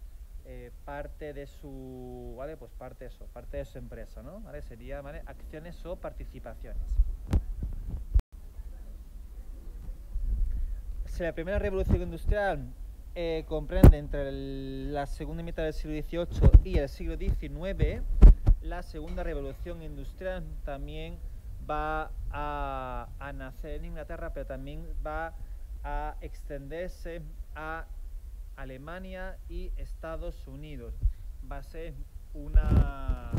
parte de su, ¿vale? Pues parte de su empresa, ¿no? ¿Vale? Sería, ¿vale? Acciones o participaciones. Si la primera revolución industrial comprende entre la segunda mitad del siglo XVIII y el siglo XIX, la segunda revolución industrial también va a nacer en Inglaterra, pero también va a extenderse a Alemania y Estados Unidos. Va a ser una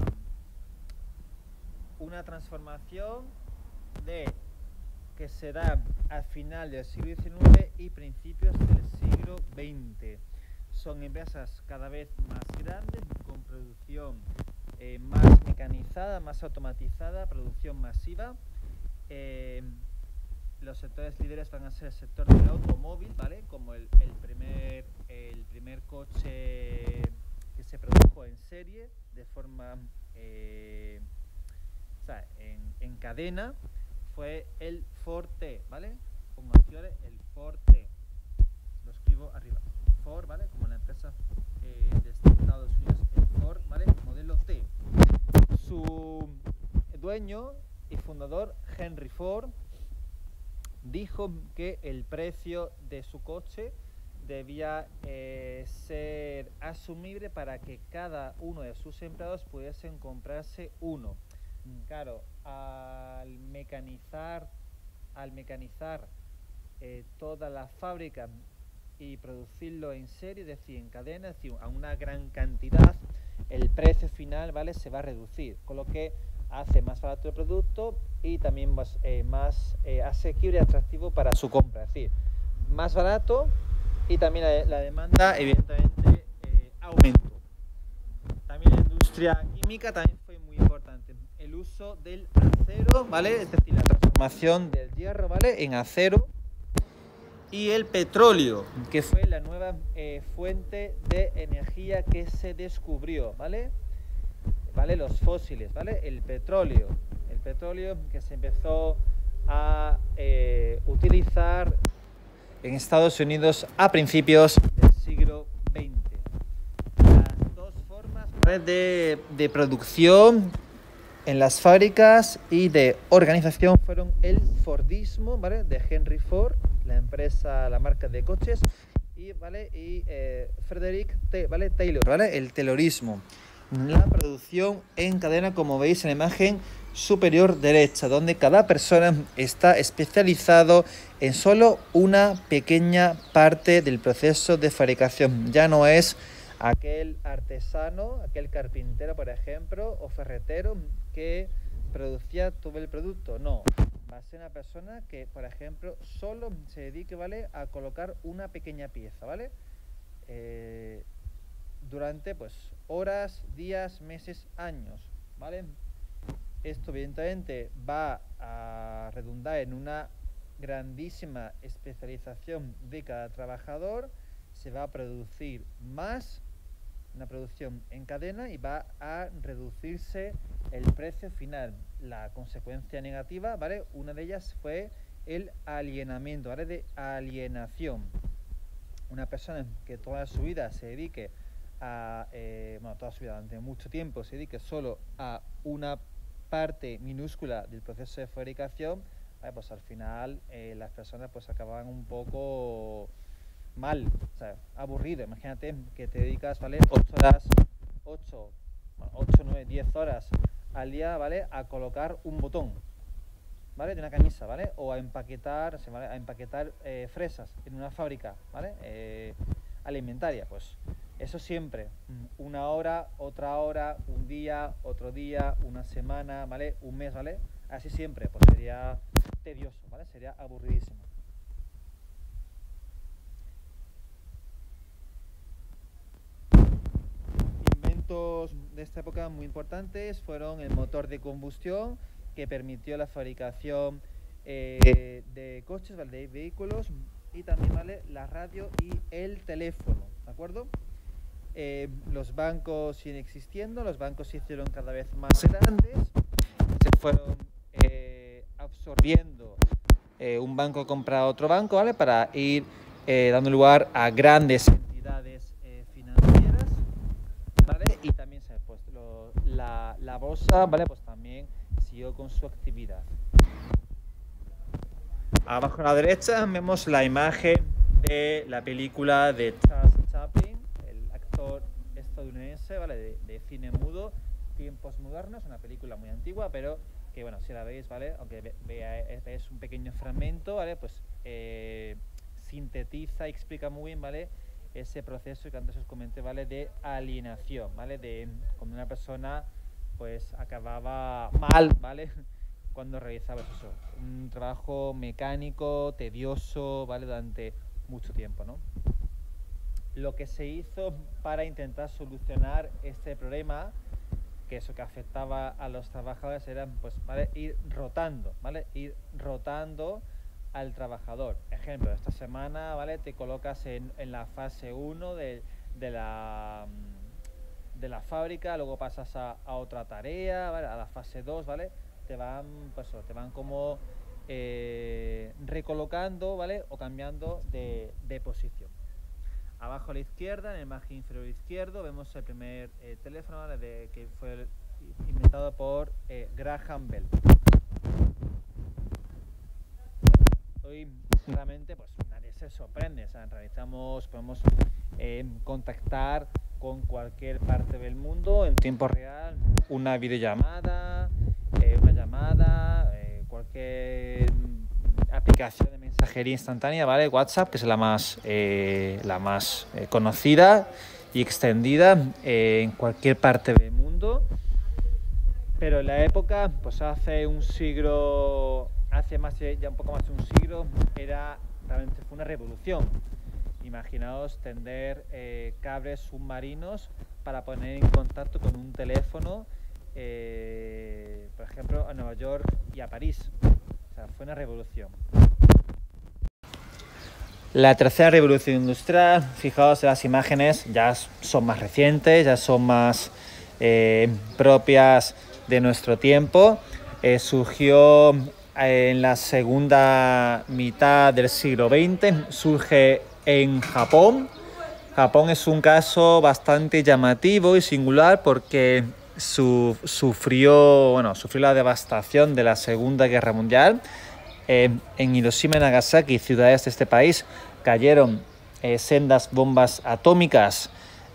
transformación que se da al final del siglo XIX y principios del siglo XX. Son empresas cada vez más grandes, con producción más mecanizada, más automatizada, producción masiva. Los sectores líderes van a ser el sector del automóvil, ¿vale? Como el primer coche que se produjo en serie de forma en cadena fue el Ford T, ¿vale? Pongo aquí, ¿vale? El Ford T. Lo escribo arriba. Ford, ¿vale? Como la empresa de Estados Unidos, el Ford, ¿vale? Modelo T. Su dueño y fundador, Henry Ford, dijo que el precio de su coche debía ser asumible para que cada uno de sus empleados pudiesen comprarse uno. Claro, al mecanizar toda la fábrica y producirlo en serie, es decir, en cadena, es decir, a una gran cantidad, el precio final, ¿vale?, se va a reducir, con lo que hace más barato el producto y también más asequible y atractivo para su compra, es decir, más barato y también la demanda evidentemente aumentó. También la industria química también fue muy importante. El uso del acero, ¿vale? Es decir, la transformación del hierro, ¿vale?, en acero. Y el petróleo, que fue la nueva fuente de energía que se descubrió, ¿vale? Los fósiles, ¿vale? El petróleo que se empezó a utilizar en Estados Unidos a principios del siglo XX. Las dos formas, ¿vale?, de producción en las fábricas y de organización fueron el Fordismo, ¿vale?, de Henry Ford, la marca de coches, y, ¿vale?, Frederick Taylor, ¿vale?, el Taylorismo. La producción en cadena, como veis en la imagen superior derecha, donde cada persona está especializado en solo una pequeña parte del proceso de fabricación. Ya no es aquel artesano, aquel carpintero, por ejemplo, o ferretero que producía todo el producto. No, va a ser una persona que, por ejemplo, solo se dedique, ¿vale?, a colocar una pequeña pieza, ¿vale? Durante, pues, horas, días, meses, años, ¿vale? Esto evidentemente va a redundar en una grandísima especialización de cada trabajador. Se va a producir más, una producción en cadena, y va a reducirse el precio final. La consecuencia negativa, ¿vale?, una de ellas fue el alienamiento, ¿vale?, de alienación. Una persona que toda su vida se dedique toda su vida, durante mucho tiempo, se dedique solo a una parte minúscula del proceso de fabricación, ¿vale?, pues al final las personas pues acaban un poco mal, o sea, aburrido. Imagínate que te dedicas, ¿vale?, 8, 9, 10 horas al día, ¿vale?, a colocar un botón, ¿vale?, de una camisa, ¿vale?, o a empaquetar, ¿vale?, fresas en una fábrica, ¿vale?, alimentaria. Pues eso siempre, una hora, otra hora, un día, otro día, una semana, ¿vale?, un mes, ¿vale?, así siempre, pues sería tedioso, ¿vale?, sería aburridísimo. puntos de esta época muy importantes fueron el motor de combustión, que permitió la fabricación de coches, ¿vale? De vehículos, y también, ¿vale?, la radio y el teléfono, ¿de acuerdo? Los bancos siguen existiendo, los bancos se hicieron cada vez más grandes, se fueron absorbiendo, un banco compra otro banco, ¿vale?, para ir dando lugar a grandes entidades financieras, ¿vale? Y también pues, la bolsa, ¿vale?, pues también siguió con su actividad. Abajo a la derecha vemos la imagen de la película de Charles Chaplin, el actor estadounidense, ¿vale?, de cine mudo, Tiempos Modernos, una película muy antigua, pero que, bueno, si la veis, ¿vale?, aunque veáis un pequeño fragmento, ¿vale?, pues sintetiza y explica muy bien, ¿vale?, ese proceso que antes os comenté, ¿vale?, de alienación, ¿vale?, de cuando una persona pues acababa mal, ¿vale?, cuando realizabas eso, un trabajo mecánico, tedioso, ¿vale?, durante mucho tiempo, ¿no? Lo que se hizo para intentar solucionar este problema, que eso que afectaba a los trabajadores, era, pues, ¿vale?, ir rotando, ¿vale?, ir rotando al trabajador. Ejemplo, esta semana, ¿vale?, te colocas en la fase 1 de la fábrica, luego pasas a otra tarea, ¿vale?, a la fase 2, ¿vale?, te van como recolocando, ¿vale?, o cambiando de posición. Abajo a la izquierda, en el margen inferior izquierdo, vemos el primer teléfono, ¿vale?, que fue inventado por Graham Bell. Hoy realmente pues nadie se sorprende, o sea, podemos contactar con cualquier parte del mundo en tiempo real, una videollamada, cualquier aplicación de mensajería instantánea, ¿vale? WhatsApp, que es la más conocida y extendida en cualquier parte del mundo. Pero en la época, pues hace un siglo, ya un poco más de un siglo, realmente fue una revolución. Imaginaos tender cables submarinos para poner en contacto con un teléfono, por ejemplo, a Nueva York y a París. O sea, fue una revolución. La tercera revolución industrial, fijaos en las imágenes, ya son más recientes, ya son más propias de nuestro tiempo. Surgió en la segunda mitad del siglo XX, surge en Japón. Japón es un caso bastante llamativo y singular porque sufrió la devastación de la Segunda Guerra Mundial. En Hiroshima y Nagasaki, ciudades de este país, cayeron sendas bombas atómicas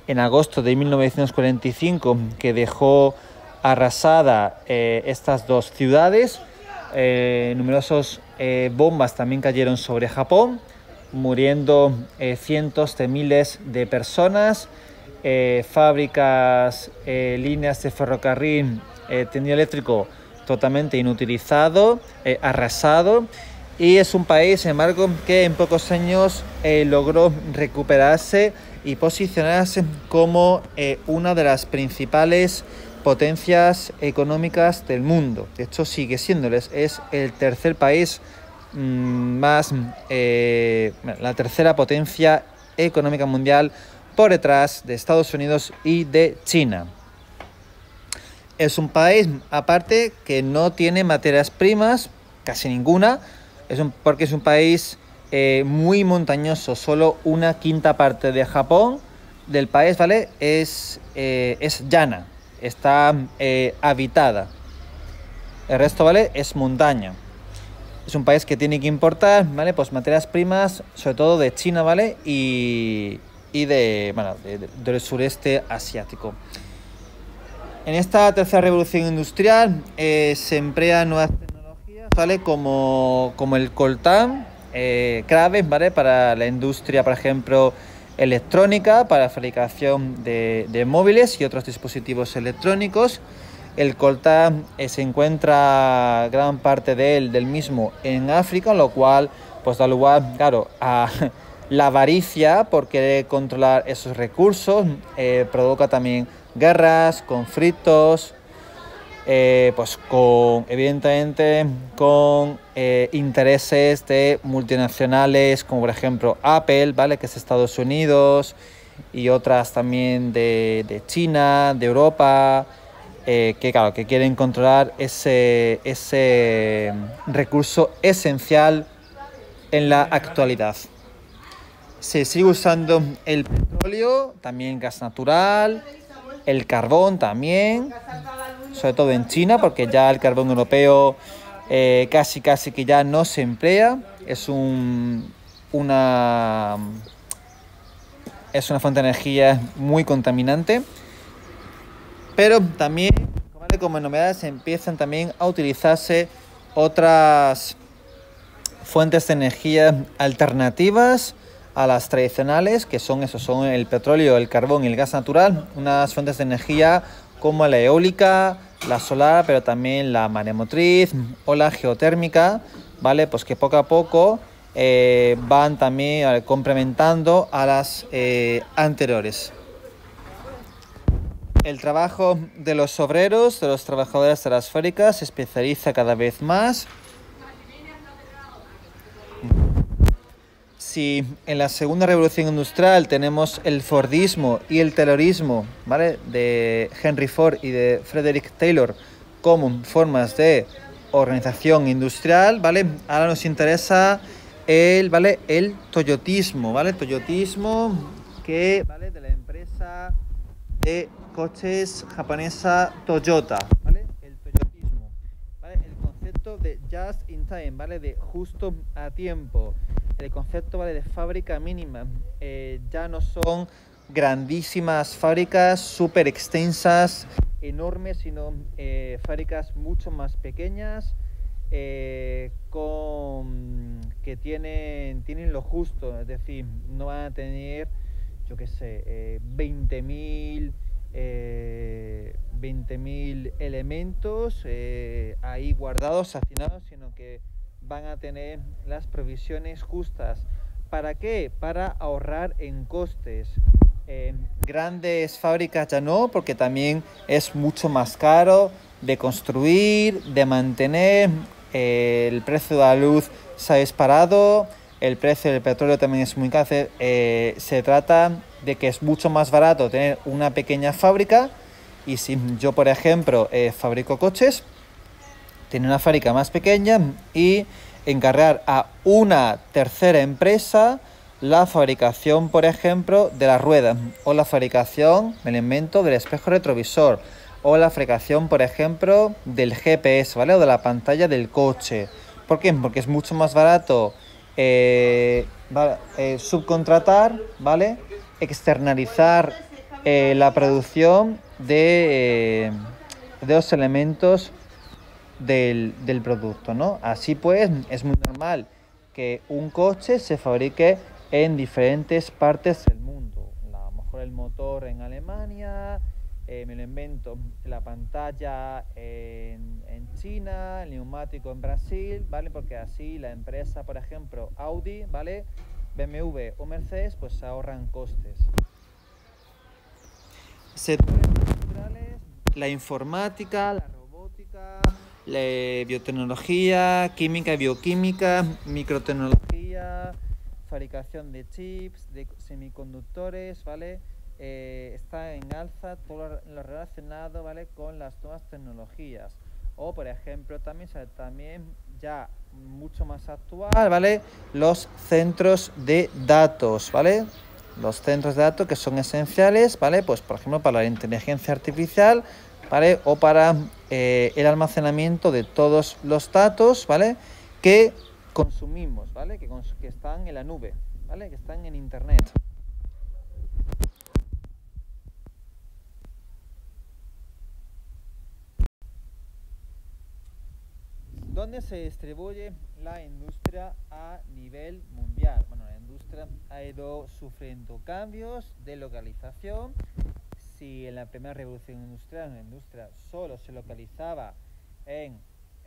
en agosto de 1945, que dejó arrasada estas dos ciudades. Numerosas bombas también cayeron sobre Japón, muriendo cientos de miles de personas. Fábricas, líneas de ferrocarril, tendido eléctrico totalmente inutilizado, arrasado, y es un país, sin embargo, que en pocos años logró recuperarse y posicionarse como una de las principales potencias económicas del mundo. De hecho, sigue siéndoles, es el tercer país la tercera potencia económica mundial, por detrás de Estados Unidos y de China. Es un país, aparte, que no tiene materias primas, casi ninguna, porque es un país muy montañoso. Solo una quinta parte de Japón, del país, ¿vale?, es llana, está habitada. El resto, ¿vale?, es montaña. Es un país que tiene que importar, ¿vale?, pues materias primas, sobre todo de China, ¿vale?, y del sureste asiático. En esta tercera revolución industrial se emplean nuevas tecnologías, ¿vale?, como el coltán, claves, ¿vale?, para la industria, por ejemplo, electrónica, para la fabricación de móviles y otros dispositivos electrónicos. El coltán se encuentra gran parte del mismo en África, lo cual pues da lugar, claro, La avaricia, por querer controlar esos recursos, provoca también guerras, conflictos, pues evidentemente con intereses de multinacionales como por ejemplo Apple, ¿vale? Que es Estados Unidos, y otras también de China, de Europa, que claro, que quieren controlar ese recurso esencial en la actualidad. Se sigue usando el petróleo, también gas natural, el carbón también, sobre todo en China, porque ya el carbón europeo casi que ya no se emplea. Una, es una fuente de energía muy contaminante. Pero también, ¿vale? Como novedades, empiezan también a utilizarse otras fuentes de energía alternativas a las tradicionales, que son el petróleo, el carbón y el gas natural, unas fuentes de energía como la eólica, la solar, pero también la maremotriz o la geotérmica, ¿vale? Pues que poco a poco van también complementando a las anteriores. El trabajo de los obreros, de los trabajadores de las fábricas, se especializa cada vez más. Si en la segunda revolución industrial tenemos el Fordismo y el Taylorismo, ¿vale? De Henry Ford y de Frederick Taylor como formas de organización industrial, ¿vale? Ahora nos interesa el toyotismo, ¿vale? Toyotismo que, ¿vale? De la empresa de coches japonesa Toyota, ¿vale? El toyotismo, ¿vale? El concepto de just in time, ¿vale? De justo a tiempo. El concepto, ¿vale? De fábrica mínima. Ya no son grandísimas fábricas súper extensas, enormes, sino fábricas mucho más pequeñas, que tienen lo justo, es decir, no van a tener, yo qué sé, 20.000 elementos ahí guardados, hacinados, sino que van a tener las provisiones justas. ¿Para qué? Para ahorrar en costes. Grandes fábricas ya no, porque también es mucho más caro de construir, de mantener. El precio de la luz se ha disparado, el precio del petróleo también es muy caro. Se trata de que es mucho más barato tener una pequeña fábrica, y si yo, por ejemplo, fabrico coches, tener una fábrica más pequeña y encargar a una tercera empresa la fabricación, por ejemplo, de la rueda, o la fabricación, me lo invento, del espejo retrovisor, o la fabricación, por ejemplo, del GPS, ¿vale? O de la pantalla del coche. ¿Por qué? Porque es mucho más barato subcontratar, ¿vale? Externalizar la producción de los elementos del producto, ¿no? Así pues, es muy normal que un coche se fabrique en diferentes partes del mundo. A lo mejor el motor en Alemania, me lo invento, la pantalla en China, el neumático en Brasil, ¿vale? Porque así la empresa, por ejemplo, Audi, ¿vale? BMW o Mercedes, pues se ahorran costes. Sectores industriales, la informática, la robótica, la biotecnología, química y bioquímica, microtecnología, fabricación de chips, de semiconductores, ¿vale? Está en alza todo lo relacionado, ¿vale? Con las nuevas tecnologías. O, por ejemplo, también ya mucho más actual, ¿vale? Los centros de datos, ¿vale? Los centros de datos que son esenciales, ¿vale? Pues, por ejemplo, para la inteligencia artificial, ¿vale? O para el almacenamiento de todos los datos, ¿vale? Que consumimos, ¿vale? Que están en la nube, ¿vale? Que están en internet. ¿Dónde se distribuye la industria a nivel mundial? Bueno, la industria ha ido sufriendo cambios de localización. Si en la primera revolución industrial la industria solo se localizaba en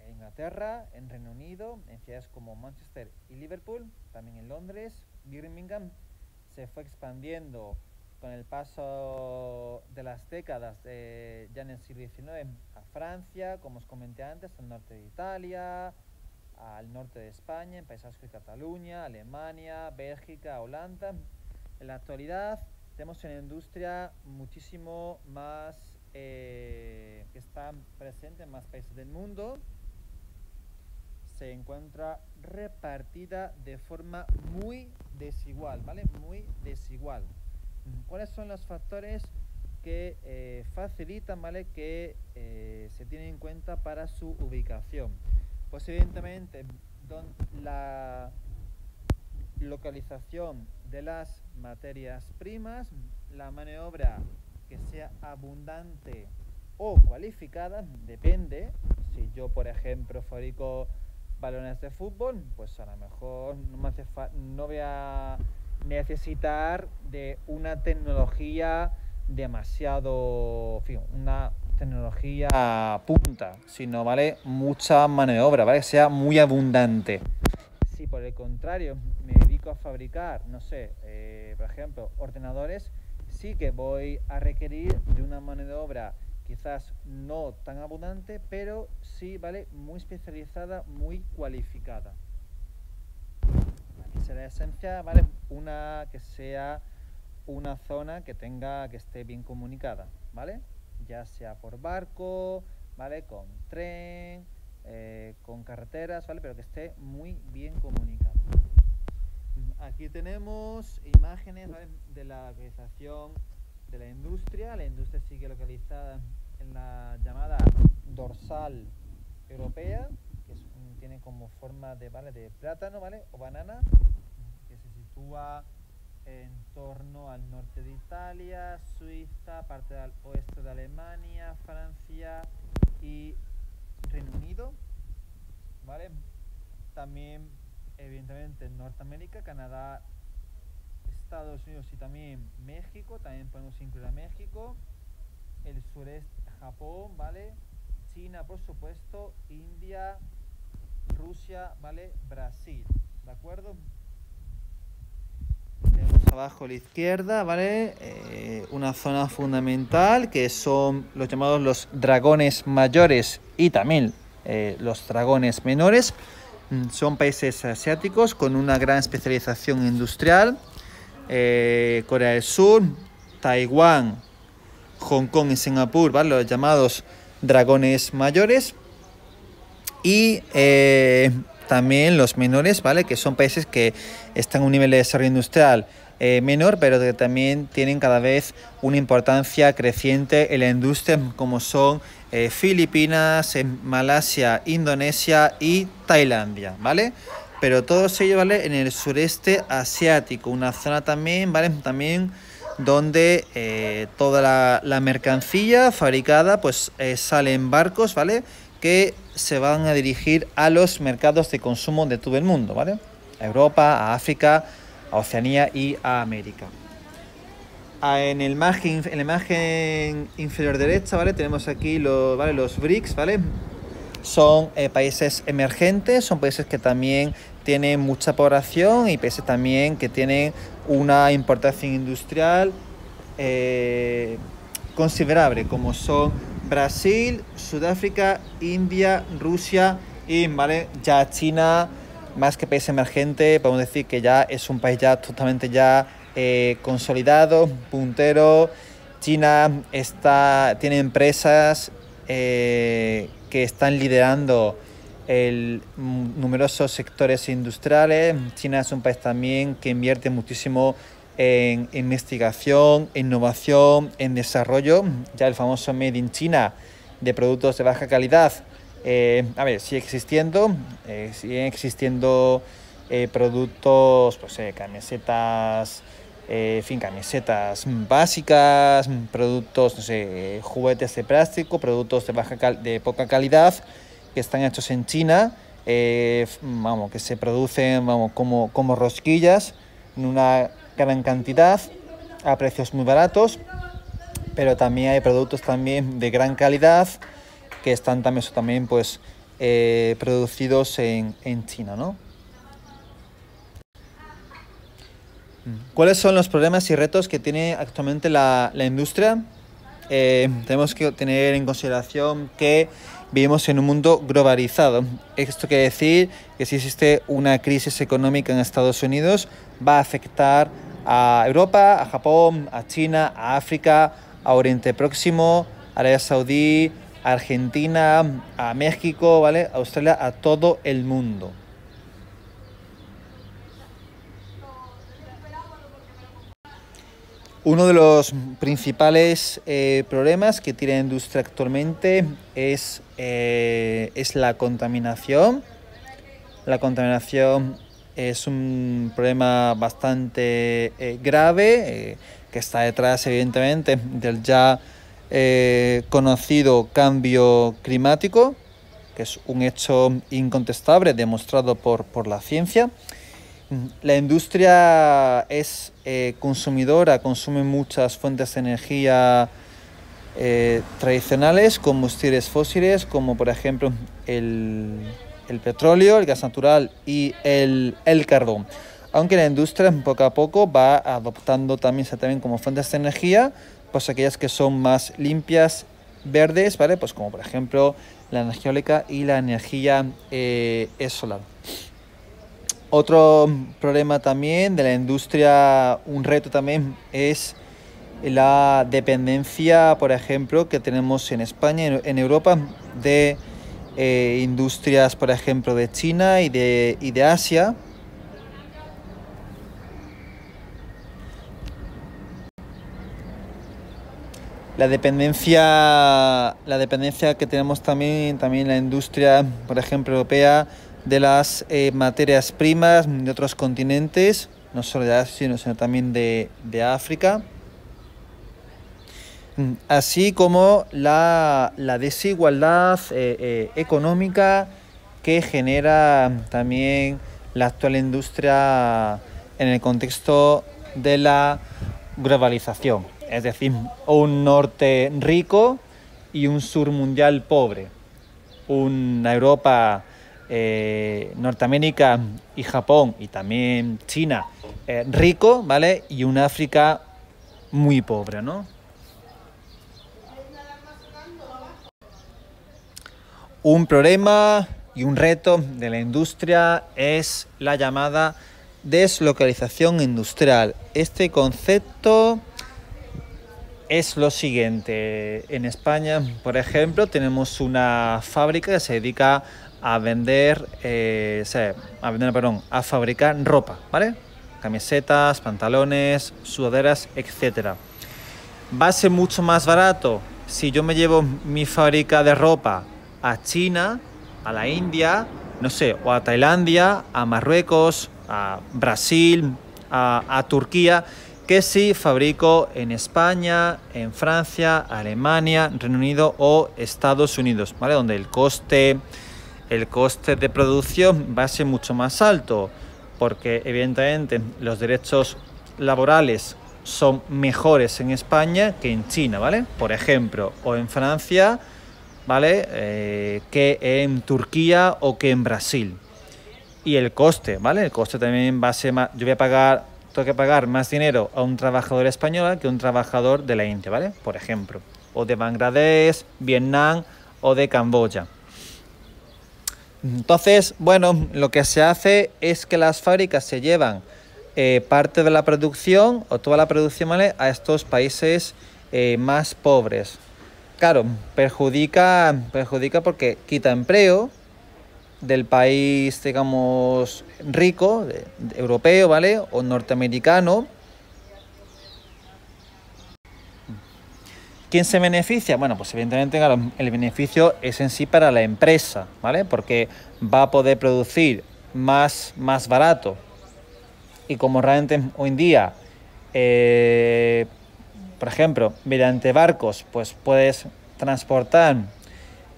Inglaterra, en Reino Unido, en ciudades como Manchester y Liverpool, también en Londres, Birmingham se fue expandiendo con el paso de las décadas, ya en el siglo XIX, a Francia, como os comenté antes, al norte de Italia, al norte de España, en País Vasco y Cataluña, Alemania, Bélgica, Holanda. En la actualidad tenemos una industria muchísimo más que está presente en más países del mundo. Se encuentra repartida de forma muy desigual, ¿vale? Muy desigual. ¿Cuáles son los factores que facilitan, ¿vale?, que se tienen en cuenta para su ubicación? Pues evidentemente la localización de las materias primas, la mano de obra que sea abundante o cualificada, depende. Si yo, por ejemplo, fabrico balones de fútbol, pues a lo mejor no voy a necesitar de una tecnología demasiado, en fin, una tecnología punta, sino, ¿vale?, mucha mano de obra, ¿vale?, que sea muy abundante. Si por el contrario me dedico a fabricar, no sé, por ejemplo, ordenadores, sí que voy a requerir de una mano de obra quizás no tan abundante, pero sí, ¿vale?, muy especializada, muy cualificada. Aquí será esencial, ¿vale?, que sea una zona que esté bien comunicada, ¿vale? Ya sea por barco, ¿vale?, con tren, con carreteras, ¿vale?, pero que esté muy bien comunicada. Aquí tenemos imágenes, ¿vale?, de la localización de la industria. La industria sigue localizada en la llamada dorsal europea, que tiene como forma de, ¿vale?, de plátano, ¿vale?, o banana, que se sitúa en torno al norte de Italia, Suiza, parte del oeste de Alemania, Francia y Reino Unido, ¿vale? También, evidentemente, Norteamérica, Canadá, Estados Unidos y también México, también podemos incluir a México, el sureste, Japón, ¿vale?, China, por supuesto, India, Rusia, ¿vale?, Brasil, ¿de acuerdo? Tenemos abajo a la izquierda, ¿vale?, una zona fundamental que son los llamados los dragones mayores y también los dragones menores. Son países asiáticos con una gran especialización industrial. Corea del Sur, Taiwán, Hong Kong y Singapur, ¿vale?, los llamados dragones mayores. Y también los menores, ¿vale?, que son países que están a un nivel de desarrollo industrial menor, pero que también tienen cada vez una importancia creciente en la industria, como son Filipinas, Malasia, Indonesia y Tailandia, ¿vale? Pero todos ellos, ¿vale?, en el sureste asiático, una zona también, ¿vale?, también donde toda la mercancía fabricada pues sale en barcos, ¿vale?, que se van a dirigir a los mercados de consumo de todo el mundo, ¿vale?, a Europa, a África, a Oceanía y a América. En la imagen inferior derecha, ¿vale?, tenemos aquí los BRICS, ¿vale? Son países emergentes, son países que también tienen mucha población y países también que tienen una importación industrial considerable, como son Brasil, Sudáfrica, India, Rusia y, ¿vale?, ya China, más que país emergente, podemos decir que ya es un país ya totalmente ya consolidado, puntero. China tiene empresas que están liderando numerosos sectores industriales. China es un país también que invierte muchísimo en investigación, innovación, en desarrollo. Ya el famoso Made in China de productos de baja calidad, sigue existiendo productos, pues camisetas, camisetas básicas, productos, no sé, juguetes de plástico, productos de poca calidad que están hechos en China, que se producen como rosquillas en una gran cantidad a precios muy baratos, pero también hay productos también de gran calidad que están también pues producidos en China, ¿no? ¿Cuáles son los problemas y retos que tiene actualmente la industria? Tenemos que tener en consideración que vivimos en un mundo globalizado. Esto quiere decir que si existe una crisis económica en Estados Unidos, va a afectar a Europa, a Japón, a China, a África, a Oriente Próximo, a Arabia Saudí, a Argentina, a México, ¿vale? A Australia, a todo el mundo. Uno de los principales problemas que tiene la industria actualmente es la contaminación. La contaminación es un problema bastante grave que está detrás, evidentemente, del ya conocido cambio climático, que es un hecho incontestable demostrado por la ciencia. La industria es consumidora, consume muchas fuentes de energía tradicionales, combustibles fósiles, como por ejemplo el petróleo, el gas natural y el carbón. Aunque la industria poco a poco va adoptando también como fuentes de energía, pues aquellas que son más limpias, verdes, ¿vale? Pues como por ejemplo la energía eólica y la energía solar. Otro problema también de la industria, un reto también, es la dependencia, por ejemplo, que tenemos en España, en Europa, de industrias, por ejemplo, de China y de Asia. La dependencia que tenemos también en la industria, por ejemplo, europea, de las materias primas de otros continentes, no solo de Asia, sino también de África. Así como la desigualdad económica que genera también la actual industria en el contexto de la globalización. Es decir, un norte rico y un sur mundial pobre. Una Europa, Norteamérica y Japón y también China rico, ¿vale? Y un África muy pobre, ¿no? Un problema y un reto de la industria es la llamada deslocalización industrial. Este concepto es lo siguiente. En España, por ejemplo, tenemos una fábrica que se dedica a a fabricar ropa, ¿vale? Camisetas, pantalones, sudaderas, etcétera. Va a ser mucho más barato si yo me llevo mi fábrica de ropa a China, a la India, no sé, o a Tailandia, a Marruecos, a Brasil, a Turquía, que si fabrico en España, en Francia, Alemania, Reino Unido o Estados Unidos, ¿vale? Donde el coste de producción va a ser mucho más alto, porque evidentemente los derechos laborales son mejores en España que en China, ¿vale? Por ejemplo, o en Francia, ¿vale? Que en Turquía o que en Brasil. Y el coste, ¿vale? El coste también va a ser más. Tengo que pagar más dinero a un trabajador español que a un trabajador de la India, ¿vale? Por ejemplo, o de Bangladesh, Vietnam o de Camboya. Entonces, bueno, lo que se hace es que las fábricas se llevan parte de la producción o toda la producción, ¿vale? A estos países más pobres. Claro, perjudica porque quita empleo del país, digamos, rico, europeo, ¿vale? O norteamericano. ¿Quién se beneficia? Bueno, pues evidentemente el beneficio es en sí para la empresa, ¿vale? Porque va a poder producir más barato. Y como realmente hoy en día, por ejemplo, mediante barcos, pues puedes transportar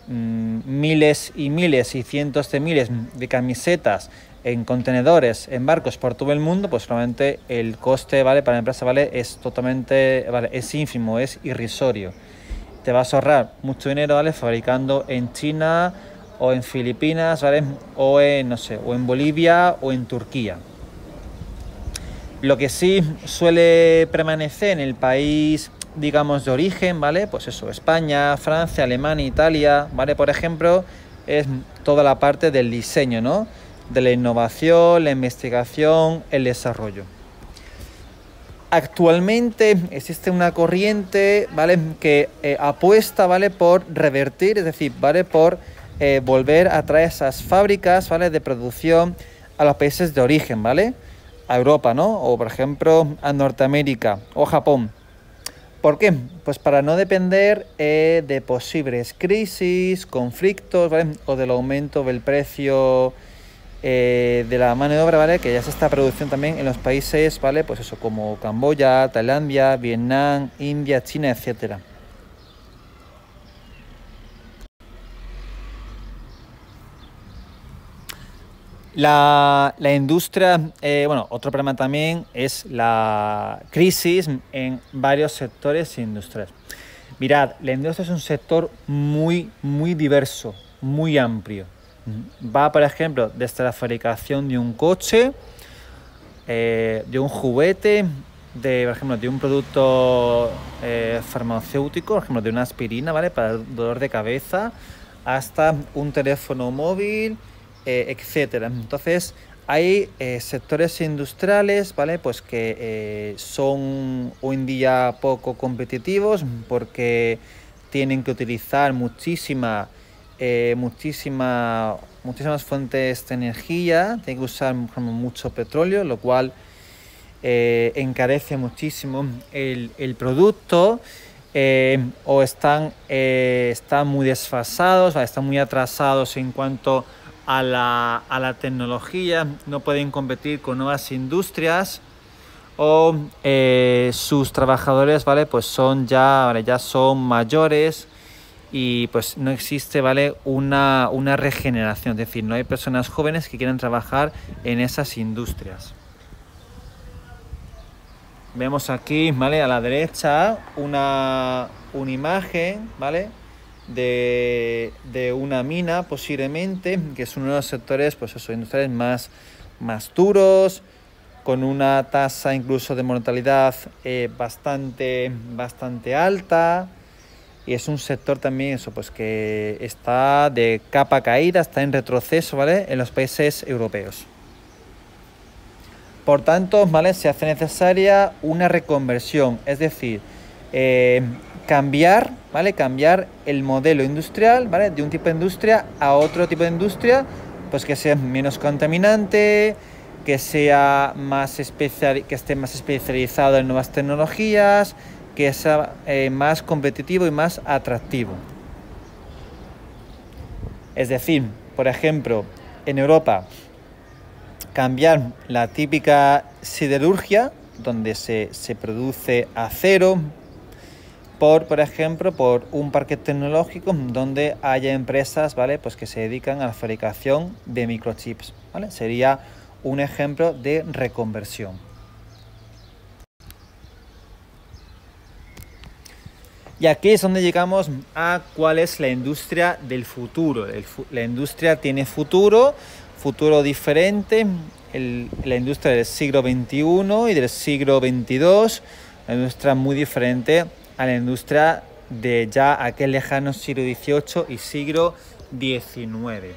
miles y miles y cientos de miles de camisetas en contenedores, en barcos por todo el mundo, pues realmente el coste, ¿vale? Para la empresa, ¿vale? Es totalmente, ¿vale? Es ínfimo, es irrisorio. Te vas a ahorrar mucho dinero, ¿vale? Fabricando en China o en Filipinas, ¿vale? O en, no sé, o en Bolivia o en Turquía. Lo que sí suele permanecer en el país, digamos, de origen, ¿vale? Pues eso, España, Francia, Alemania, Italia, ¿vale? Por ejemplo, es toda la parte del diseño, ¿no? De la innovación, la investigación, el desarrollo. Actualmente existe una corriente, ¿vale? Que apuesta, ¿vale? Por revertir, es decir, ¿vale? Por volver a traer esas fábricas, ¿vale? De producción a los países de origen, ¿vale? A Europa, ¿no? O por ejemplo a Norteamérica o Japón. ¿Por qué? Pues para no depender de posibles crisis, conflictos, ¿vale? O del aumento del precio de la mano de obra, ¿vale? Que ya se está produciendo también en los países, ¿vale? Pues eso, como Camboya, Tailandia, Vietnam, India, China, etcétera. La industria, bueno, otro problema también es la crisis en varios sectores industriales. Mirad, la industria es un sector muy diverso, muy amplio. Va, por ejemplo, desde la fabricación de un coche, de un juguete, por ejemplo, de un producto farmacéutico, por ejemplo, de una aspirina, ¿vale? Para el dolor de cabeza, hasta un teléfono móvil, etcétera. Entonces, hay sectores industriales, ¿vale? Pues que son hoy en día poco competitivos porque tienen que utilizar muchísimas fuentes de energía, tienen que usar mucho petróleo, lo cual encarece muchísimo el producto, o están muy desfasados, están muy atrasados en cuanto a la tecnología, no pueden competir con nuevas industrias, o sus trabajadores, ¿vale? Pues ya son mayores y pues no existe, ¿vale? una regeneración, es decir, no hay personas jóvenes que quieran trabajar en esas industrias. Vemos aquí, ¿vale? A la derecha una imagen, ¿vale? De una mina, posiblemente, que es uno de los sectores, pues eso, industriales más duros, con una tasa incluso de mortalidad bastante alta, y es un sector también eso, pues que está de capa caída, está en retroceso, ¿vale? En los países europeos. Por tanto, ¿vale? Se hace necesaria una reconversión, es decir, cambiar, ¿vale? Cambiar el modelo industrial, ¿vale? De un tipo de industria a otro tipo de industria, pues que sea menos contaminante, que esté más especializado en nuevas tecnologías, que sea más competitivo y más atractivo. Es decir, por ejemplo, en Europa, cambiar la típica siderurgia, donde se produce acero, por ejemplo, por un parque tecnológico donde haya empresas, ¿vale? Pues que se dedican a la fabricación de microchips, ¿vale? Sería un ejemplo de reconversión. Y aquí es donde llegamos a cuál es la industria del futuro. La industria tiene futuro diferente, la industria del siglo XXI y del siglo XXII, la industria muy diferente a la industria de ya aquel lejano siglo XVIII y siglo XIX,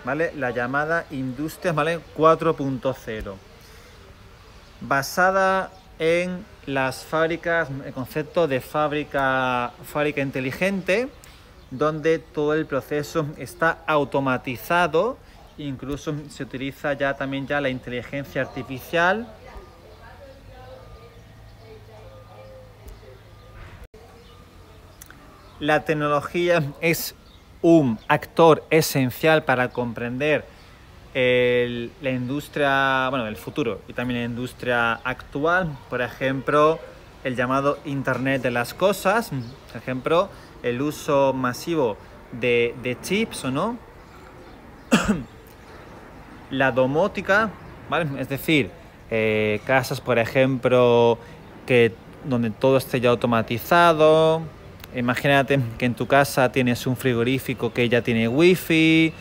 ¿vale? La llamada industria, ¿vale? 4.0, basada en las fábricas, el concepto de fábrica inteligente, donde todo el proceso está automatizado, incluso se utiliza ya la inteligencia artificial. La tecnología es un actor esencial para comprender la industria, bueno, el futuro y también la industria actual. Por ejemplo, el llamado Internet de las cosas, por ejemplo, el uso masivo de chips, ¿o no? La domótica, ¿vale? Es decir, casas, por ejemplo, donde todo esté ya automatizado. Imagínate que en tu casa tienes un frigorífico que ya tiene wifi,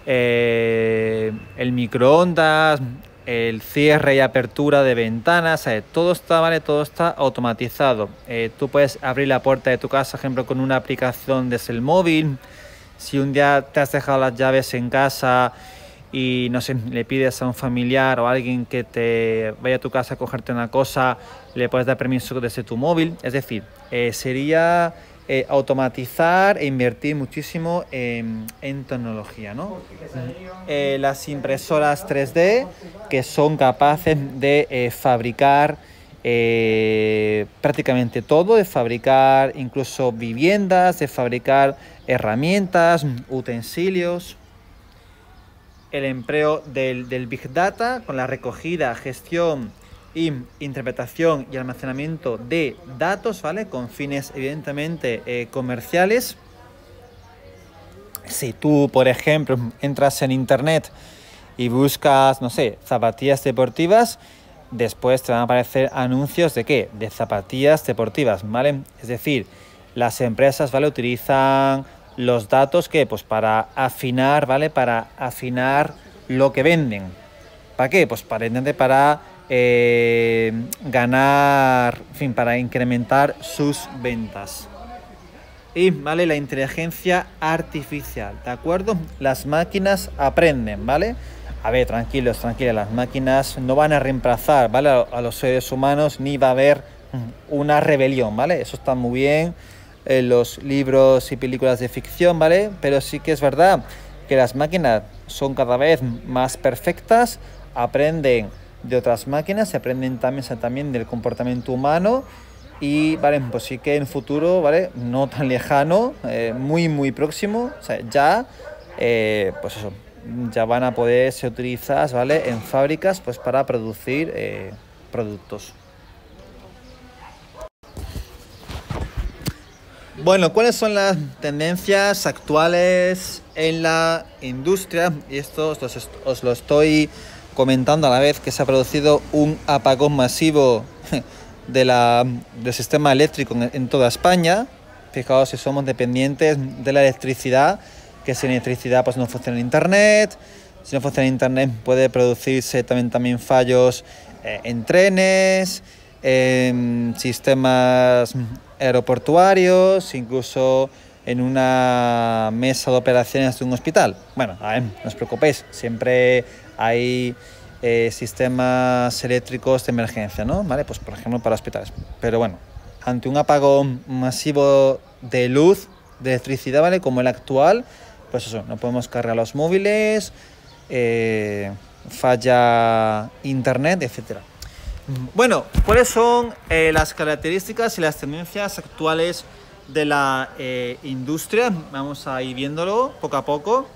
el microondas, el cierre y apertura de ventanas, todo está, ¿vale? Todo está automatizado. Tú puedes abrir la puerta de tu casa, por ejemplo, con una aplicación desde el móvil. Si un día te has dejado las llaves en casa y, no sé, le pides a un familiar o a alguien que te vaya a tu casa a cogerte una cosa, le puedes dar permiso desde tu móvil. Es decir, sería automatizar e invertir muchísimo en tecnología, ¿no? Las impresoras 3D que son capaces de fabricar prácticamente todo, de fabricar incluso viviendas, de fabricar herramientas, utensilios. El empleo del Big Data con la recogida, gestión y interpretación y almacenamiento de datos, ¿vale? Con fines evidentemente comerciales. Si tú, por ejemplo, entras en internet y buscas, no sé, zapatillas deportivas, después te van a aparecer anuncios ¿de qué? De zapatillas deportivas, ¿vale? Es decir, las empresas, ¿vale? Utilizan los datos que, pues para afinar, ¿vale? Para afinar lo que venden. ¿Para qué? Pues para ganar, en fin, para incrementar sus ventas. Y, ¿vale? La inteligencia artificial, ¿de acuerdo? Las máquinas aprenden, ¿vale? A ver, tranquilos, tranquilas, las máquinas no van a reemplazar, ¿vale? A los seres humanos, ni va a haber una rebelión, ¿vale? Eso está muy bien en los libros y películas de ficción, ¿vale? Pero sí que es verdad que las máquinas son cada vez más perfectas, aprenden de otras máquinas, se aprenden también del comportamiento humano y, ¿vale? Pues sí que en futuro, ¿vale? No tan lejano, muy próximo, o sea, ya, pues eso, ya van a poder ser utilizadas, ¿vale? En fábricas, pues para producir productos. Bueno, ¿cuáles son las tendencias actuales en la industria? Y esto os lo estoy comentando a la vez que se ha producido un apagón masivo del sistema eléctrico en toda España. Fijaos si somos dependientes de la electricidad, que sin electricidad pues no funciona internet. Si no funciona internet puede producirse también fallos en trenes, en sistemas aeroportuarios, incluso en una mesa de operaciones de un hospital. Bueno, a ver, no os preocupéis, siempre hay sistemas eléctricos de emergencia, ¿no? ¿Vale? Pues por ejemplo para hospitales. Pero bueno, ante un apagón masivo de luz, de electricidad, ¿vale? Como el actual, pues eso, no podemos cargar los móviles, falla internet, etcétera. Bueno, ¿cuáles son las características y las tendencias actuales de la industria? Vamos a ir viéndolo poco a poco.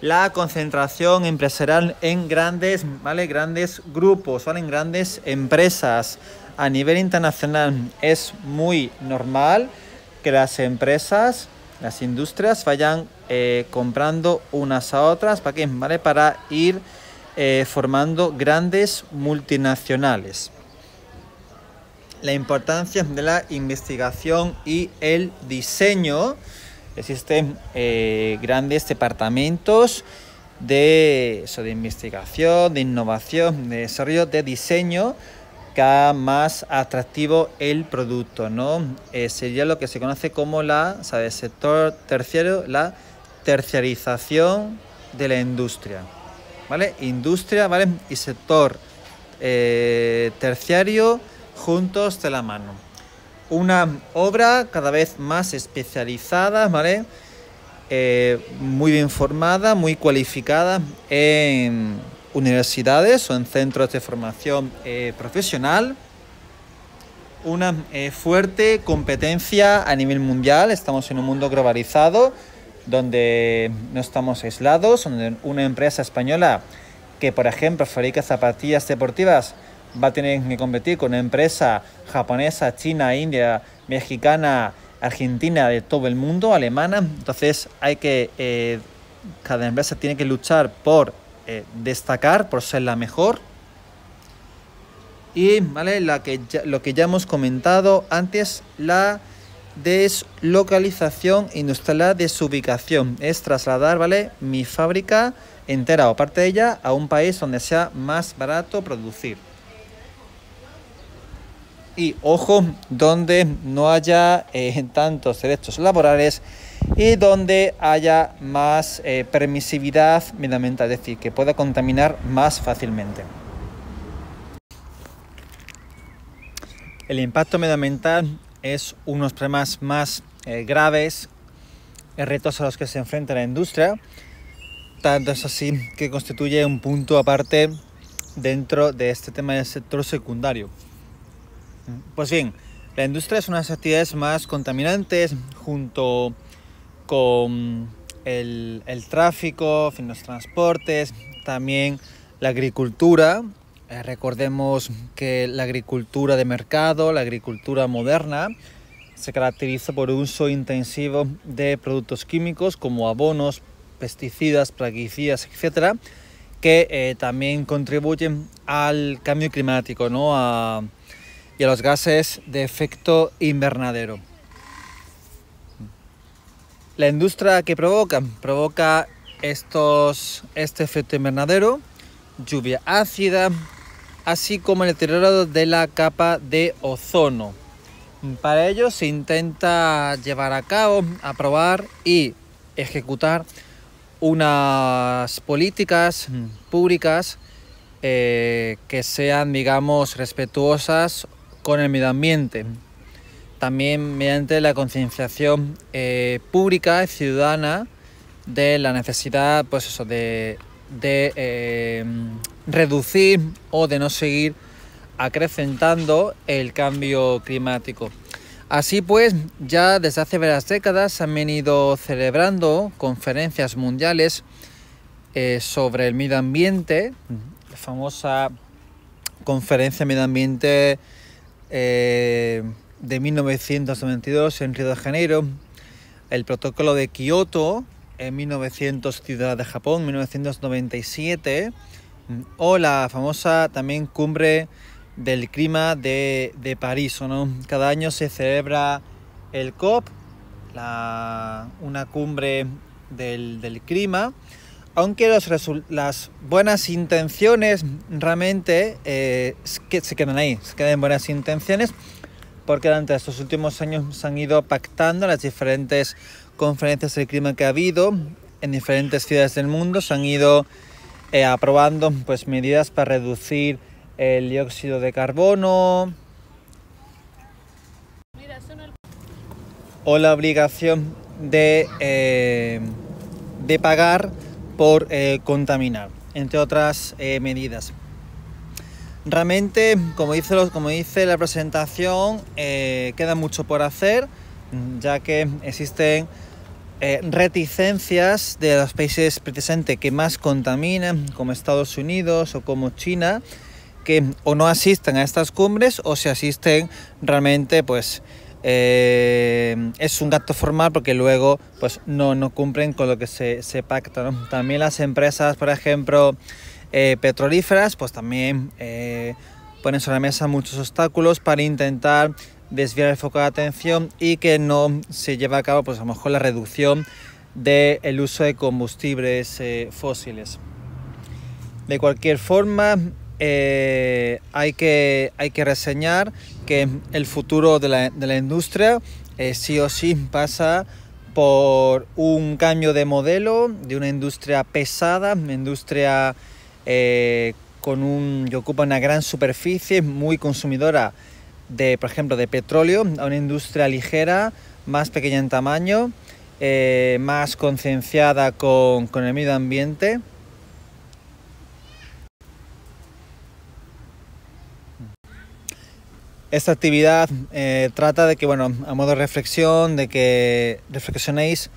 La concentración empresarial en grandes, ¿vale? Grandes grupos, ¿vale? En grandes empresas a nivel internacional. Es muy normal que las empresas, las industrias vayan comprando unas a otras. ¿Para qué? ¿Vale? Para ir formando grandes multinacionales. La importancia de la investigación y el diseño. Existen grandes departamentos de investigación, de innovación, de desarrollo, de diseño, que haga más atractivo el producto, ¿no? Sería lo que se conoce como el sector terciario, la terciarización de la industria, ¿vale? Industria, ¿vale? Y sector terciario juntos de la mano. Una obra cada vez más especializada, ¿vale? Muy bien formada, muy cualificada en universidades o en centros de formación profesional. Una fuerte competencia a nivel mundial. Estamos en un mundo globalizado donde no estamos aislados, donde una empresa española que, por ejemplo, fabrica zapatillas deportivas va a tener que competir con una empresa japonesa, china, india, mexicana, argentina, de todo el mundo, alemana. Entonces cada empresa tiene que luchar por destacar, por ser la mejor. Y, ¿vale? Lo que ya hemos comentado antes, la deslocalización industrial, la desubicación, es trasladar, ¿vale? Mi fábrica entera o parte de ella a un país donde sea más barato producir. Y ojo, donde no haya tantos derechos laborales y donde haya más permisividad medioambiental, es decir, que pueda contaminar más fácilmente. El impacto medioambiental es uno de los problemas más graves, retos a los que se enfrenta la industria, tanto es así que constituye un punto aparte dentro de este tema del sector secundario. Pues bien, la industria es una de las actividades más contaminantes junto con el tráfico, los transportes, también la agricultura. Recordemos que la agricultura de mercado, la agricultura moderna, se caracteriza por el uso intensivo de productos químicos como abonos, pesticidas, plaguicidas, etcétera, que también contribuyen al cambio climático, ¿no? Y a los gases de efecto invernadero. La industria que provoca este efecto invernadero, lluvia ácida, así como el deterioro de la capa de ozono. Para ello se intenta llevar a cabo, aprobar y ejecutar unas políticas públicas que sean, digamos, respetuosas con el medio ambiente. También mediante la concienciación pública y ciudadana de la necesidad, pues eso, de reducir o de no seguir acrecentando el cambio climático. Así pues, ya desde hace varias décadas se han venido celebrando conferencias mundiales sobre el medio ambiente, la famosa conferencia medio ambiente de 1992 en Río de Janeiro, el protocolo de Kioto en 1900, Ciudad de Japón, 1997, o la famosa también cumbre del clima de París, ¿no? Cada año se celebra el COP, una cumbre del clima, aunque las buenas intenciones realmente se quedan ahí, se quedan en buenas intenciones, porque durante estos últimos años se han ido pactando las diferentes conferencias del clima que ha habido en diferentes ciudades del mundo, se han ido aprobando pues medidas para reducir el dióxido de carbono o la obligación de pagar por contaminar, entre otras medidas. Realmente, como dice la presentación, queda mucho por hacer, ya que existen reticencias de los países precisamente que más contaminan, como Estados Unidos o como China, que o no asisten a estas cumbres o si asisten realmente pues es un gasto formal porque luego pues no cumplen con lo que se pacta, ¿no? También las empresas, por ejemplo, petrolíferas, pues también ponen sobre la mesa muchos obstáculos para intentar desviar el foco de atención y que no se lleve a cabo pues a lo mejor la reducción del uso de combustibles fósiles. De cualquier forma, hay que reseñar que el futuro de la industria sí o sí pasa por un cambio de modelo de una industria pesada, una industria que ocupa una gran superficie, muy consumidora por ejemplo, de petróleo, a una industria ligera, más pequeña en tamaño, más concienciada con el medio ambiente. Esta actividad trata de que, bueno, a modo de reflexión, de que reflexionéis,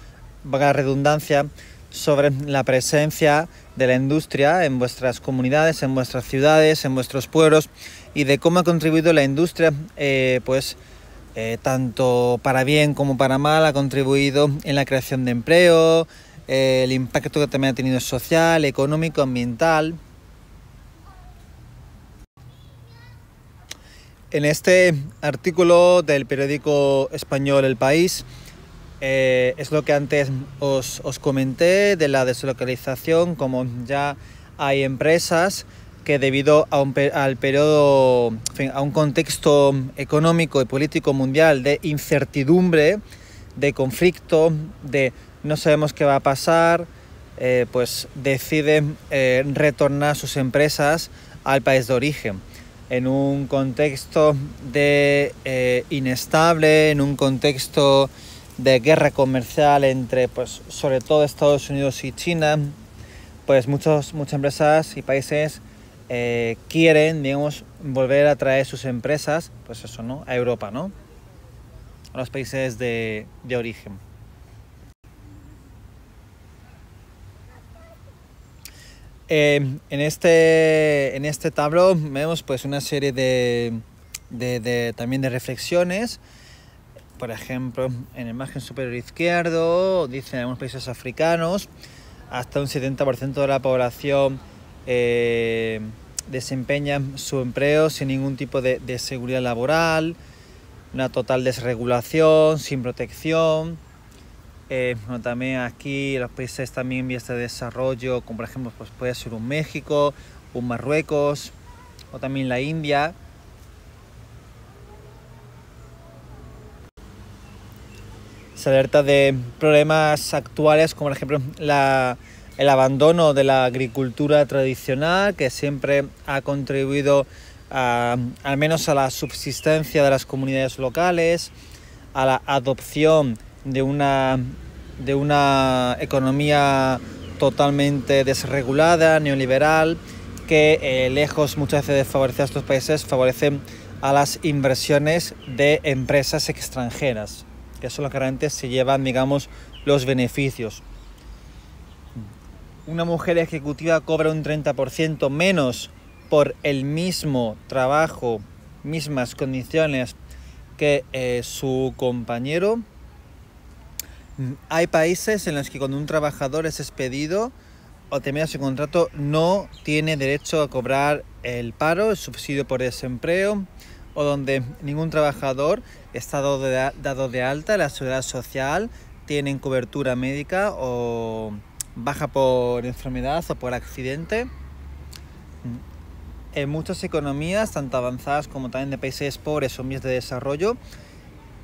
valga la redundancia, sobre la presencia de la industria en vuestras comunidades, en vuestras ciudades, en vuestros pueblos y de cómo ha contribuido la industria, tanto para bien como para mal, ha contribuido en la creación de empleo, el impacto que también ha tenido social, económico, ambiental. En este artículo del periódico español El País es lo que antes os comenté de la deslocalización, como ya hay empresas que debido a al periodo, en fin, a un contexto económico y político mundial de incertidumbre, de conflicto, de no sabemos qué va a pasar, pues deciden retornar sus empresas al país de origen. En un contexto de inestable, en un contexto de guerra comercial entre, pues, sobre todo Estados Unidos y China, pues muchas empresas y países quieren, digamos, volver a traer sus empresas, pues eso, ¿no?, a Europa, ¿no?, a los países de origen. En este tablón vemos pues una serie también de reflexiones. Por ejemplo, en el margen superior izquierdo dicen en algunos países africanos hasta un 70% de la población desempeña su empleo sin ningún tipo de seguridad laboral, una total desregulación, sin protección. Bueno, también aquí los países también en vías de desarrollo, como por ejemplo pues puede ser un México, un Marruecos o también la India. Se alerta de problemas actuales como por ejemplo el abandono de la agricultura tradicional, que siempre ha contribuido al menos a la subsistencia de las comunidades locales, a la adopción de una economía totalmente desregulada, neoliberal, que lejos muchas veces de favorecer a estos países, favorecen a las inversiones de empresas extranjeras, que son las que realmente se llevan, digamos, los beneficios. Una mujer ejecutiva cobra un 30% menos por el mismo trabajo, mismas condiciones que su compañero. Hay países en los que cuando un trabajador es despedido o termina su contrato no tiene derecho a cobrar el paro, el subsidio por desempleo, o donde ningún trabajador está dado de alta en la seguridad social, tienen cobertura médica o baja por enfermedad o por accidente. En muchas economías, tanto avanzadas como también de países pobres o vías de desarrollo,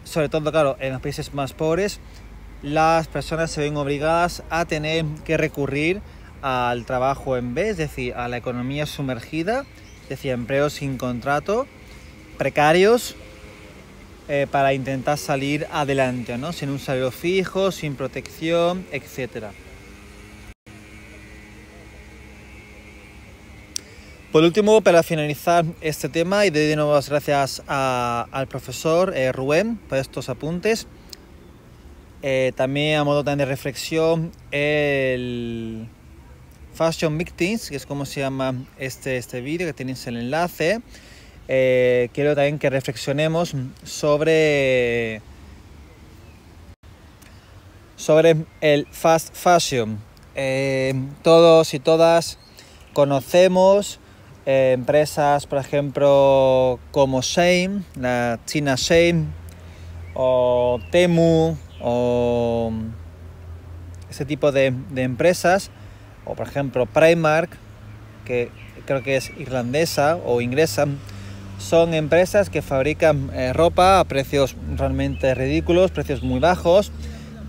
sobre todo, claro, en los países más pobres, las personas se ven obligadas a tener que recurrir al trabajo en B, es decir, a la economía sumergida, es decir, empleos sin contrato, precarios, para intentar salir adelante, ¿no?, sin un salario fijo, sin protección, etcétera. Por último, para finalizar este tema, y de nuevo las gracias al profesor Rubén por estos apuntes, también a modo de reflexión, el Fashion Victims, que es como se llama este vídeo, que tenéis el enlace. Quiero también que reflexionemos sobre el fast fashion. Todos y todas conocemos empresas, por ejemplo, como Shein, la China Shein, o Temu, o ese tipo de empresas, o por ejemplo Primark, que creo que es irlandesa o inglesa. Son empresas que fabrican ropa a precios realmente ridículos, precios muy bajos,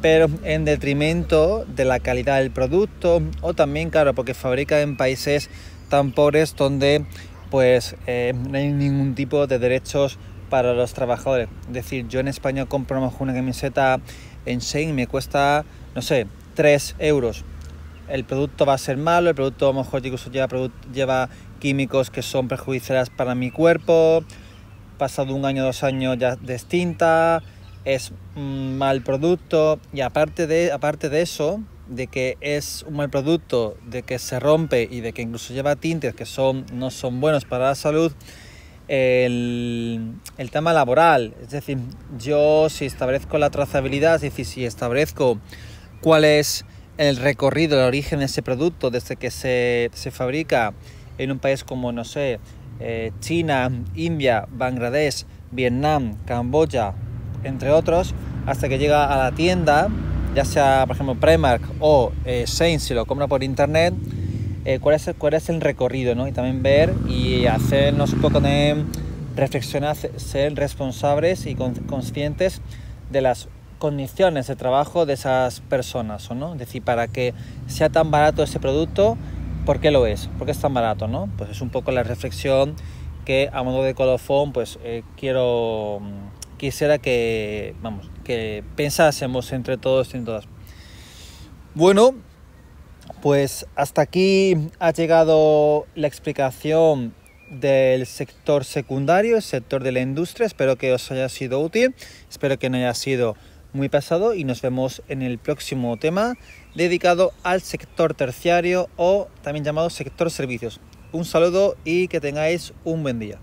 pero en detrimento de la calidad del producto, o también, claro, porque fabrican en países tan pobres donde pues no hay ningún tipo de derechos para los trabajadores. Es decir, yo en España compro a lo mejor una camiseta en Shein y me cuesta, no sé, 3 euros. El producto va a ser malo, el producto a lo mejor incluso lleva químicos que son perjudiciales para mi cuerpo, pasado 1 año, 2 años ya distinta, es un mal producto, y aparte de eso, de que es un mal producto, de que se rompe y de que incluso lleva tintes que no son buenos para la salud, el tema laboral. Es decir, yo si establezco la trazabilidad, es decir, si establezco cuál es el recorrido, el origen de ese producto desde que se fabrica en un país como, no sé, China, India, Bangladesh, Vietnam, Camboya, entre otros, hasta que llega a la tienda, ya sea por ejemplo Primark o Shein si lo compra por internet, cuál es el recorrido, ¿no? Y también ver y hacernos un poco de reflexionar, ser responsables y conscientes de las condiciones de trabajo de esas personas, ¿no? Es decir, para que sea tan barato ese producto, ¿por qué lo es? ¿Por qué es tan barato, no? Pues es un poco la reflexión que a modo de colofón pues quisiera que pensásemos entre todos y en todas. Bueno, pues hasta aquí ha llegado la explicación del sector secundario, el sector de la industria. Espero que os haya sido útil, espero que no haya sido muy pesado y nos vemos en el próximo tema dedicado al sector terciario o también llamado sector servicios. Un saludo y que tengáis un buen día.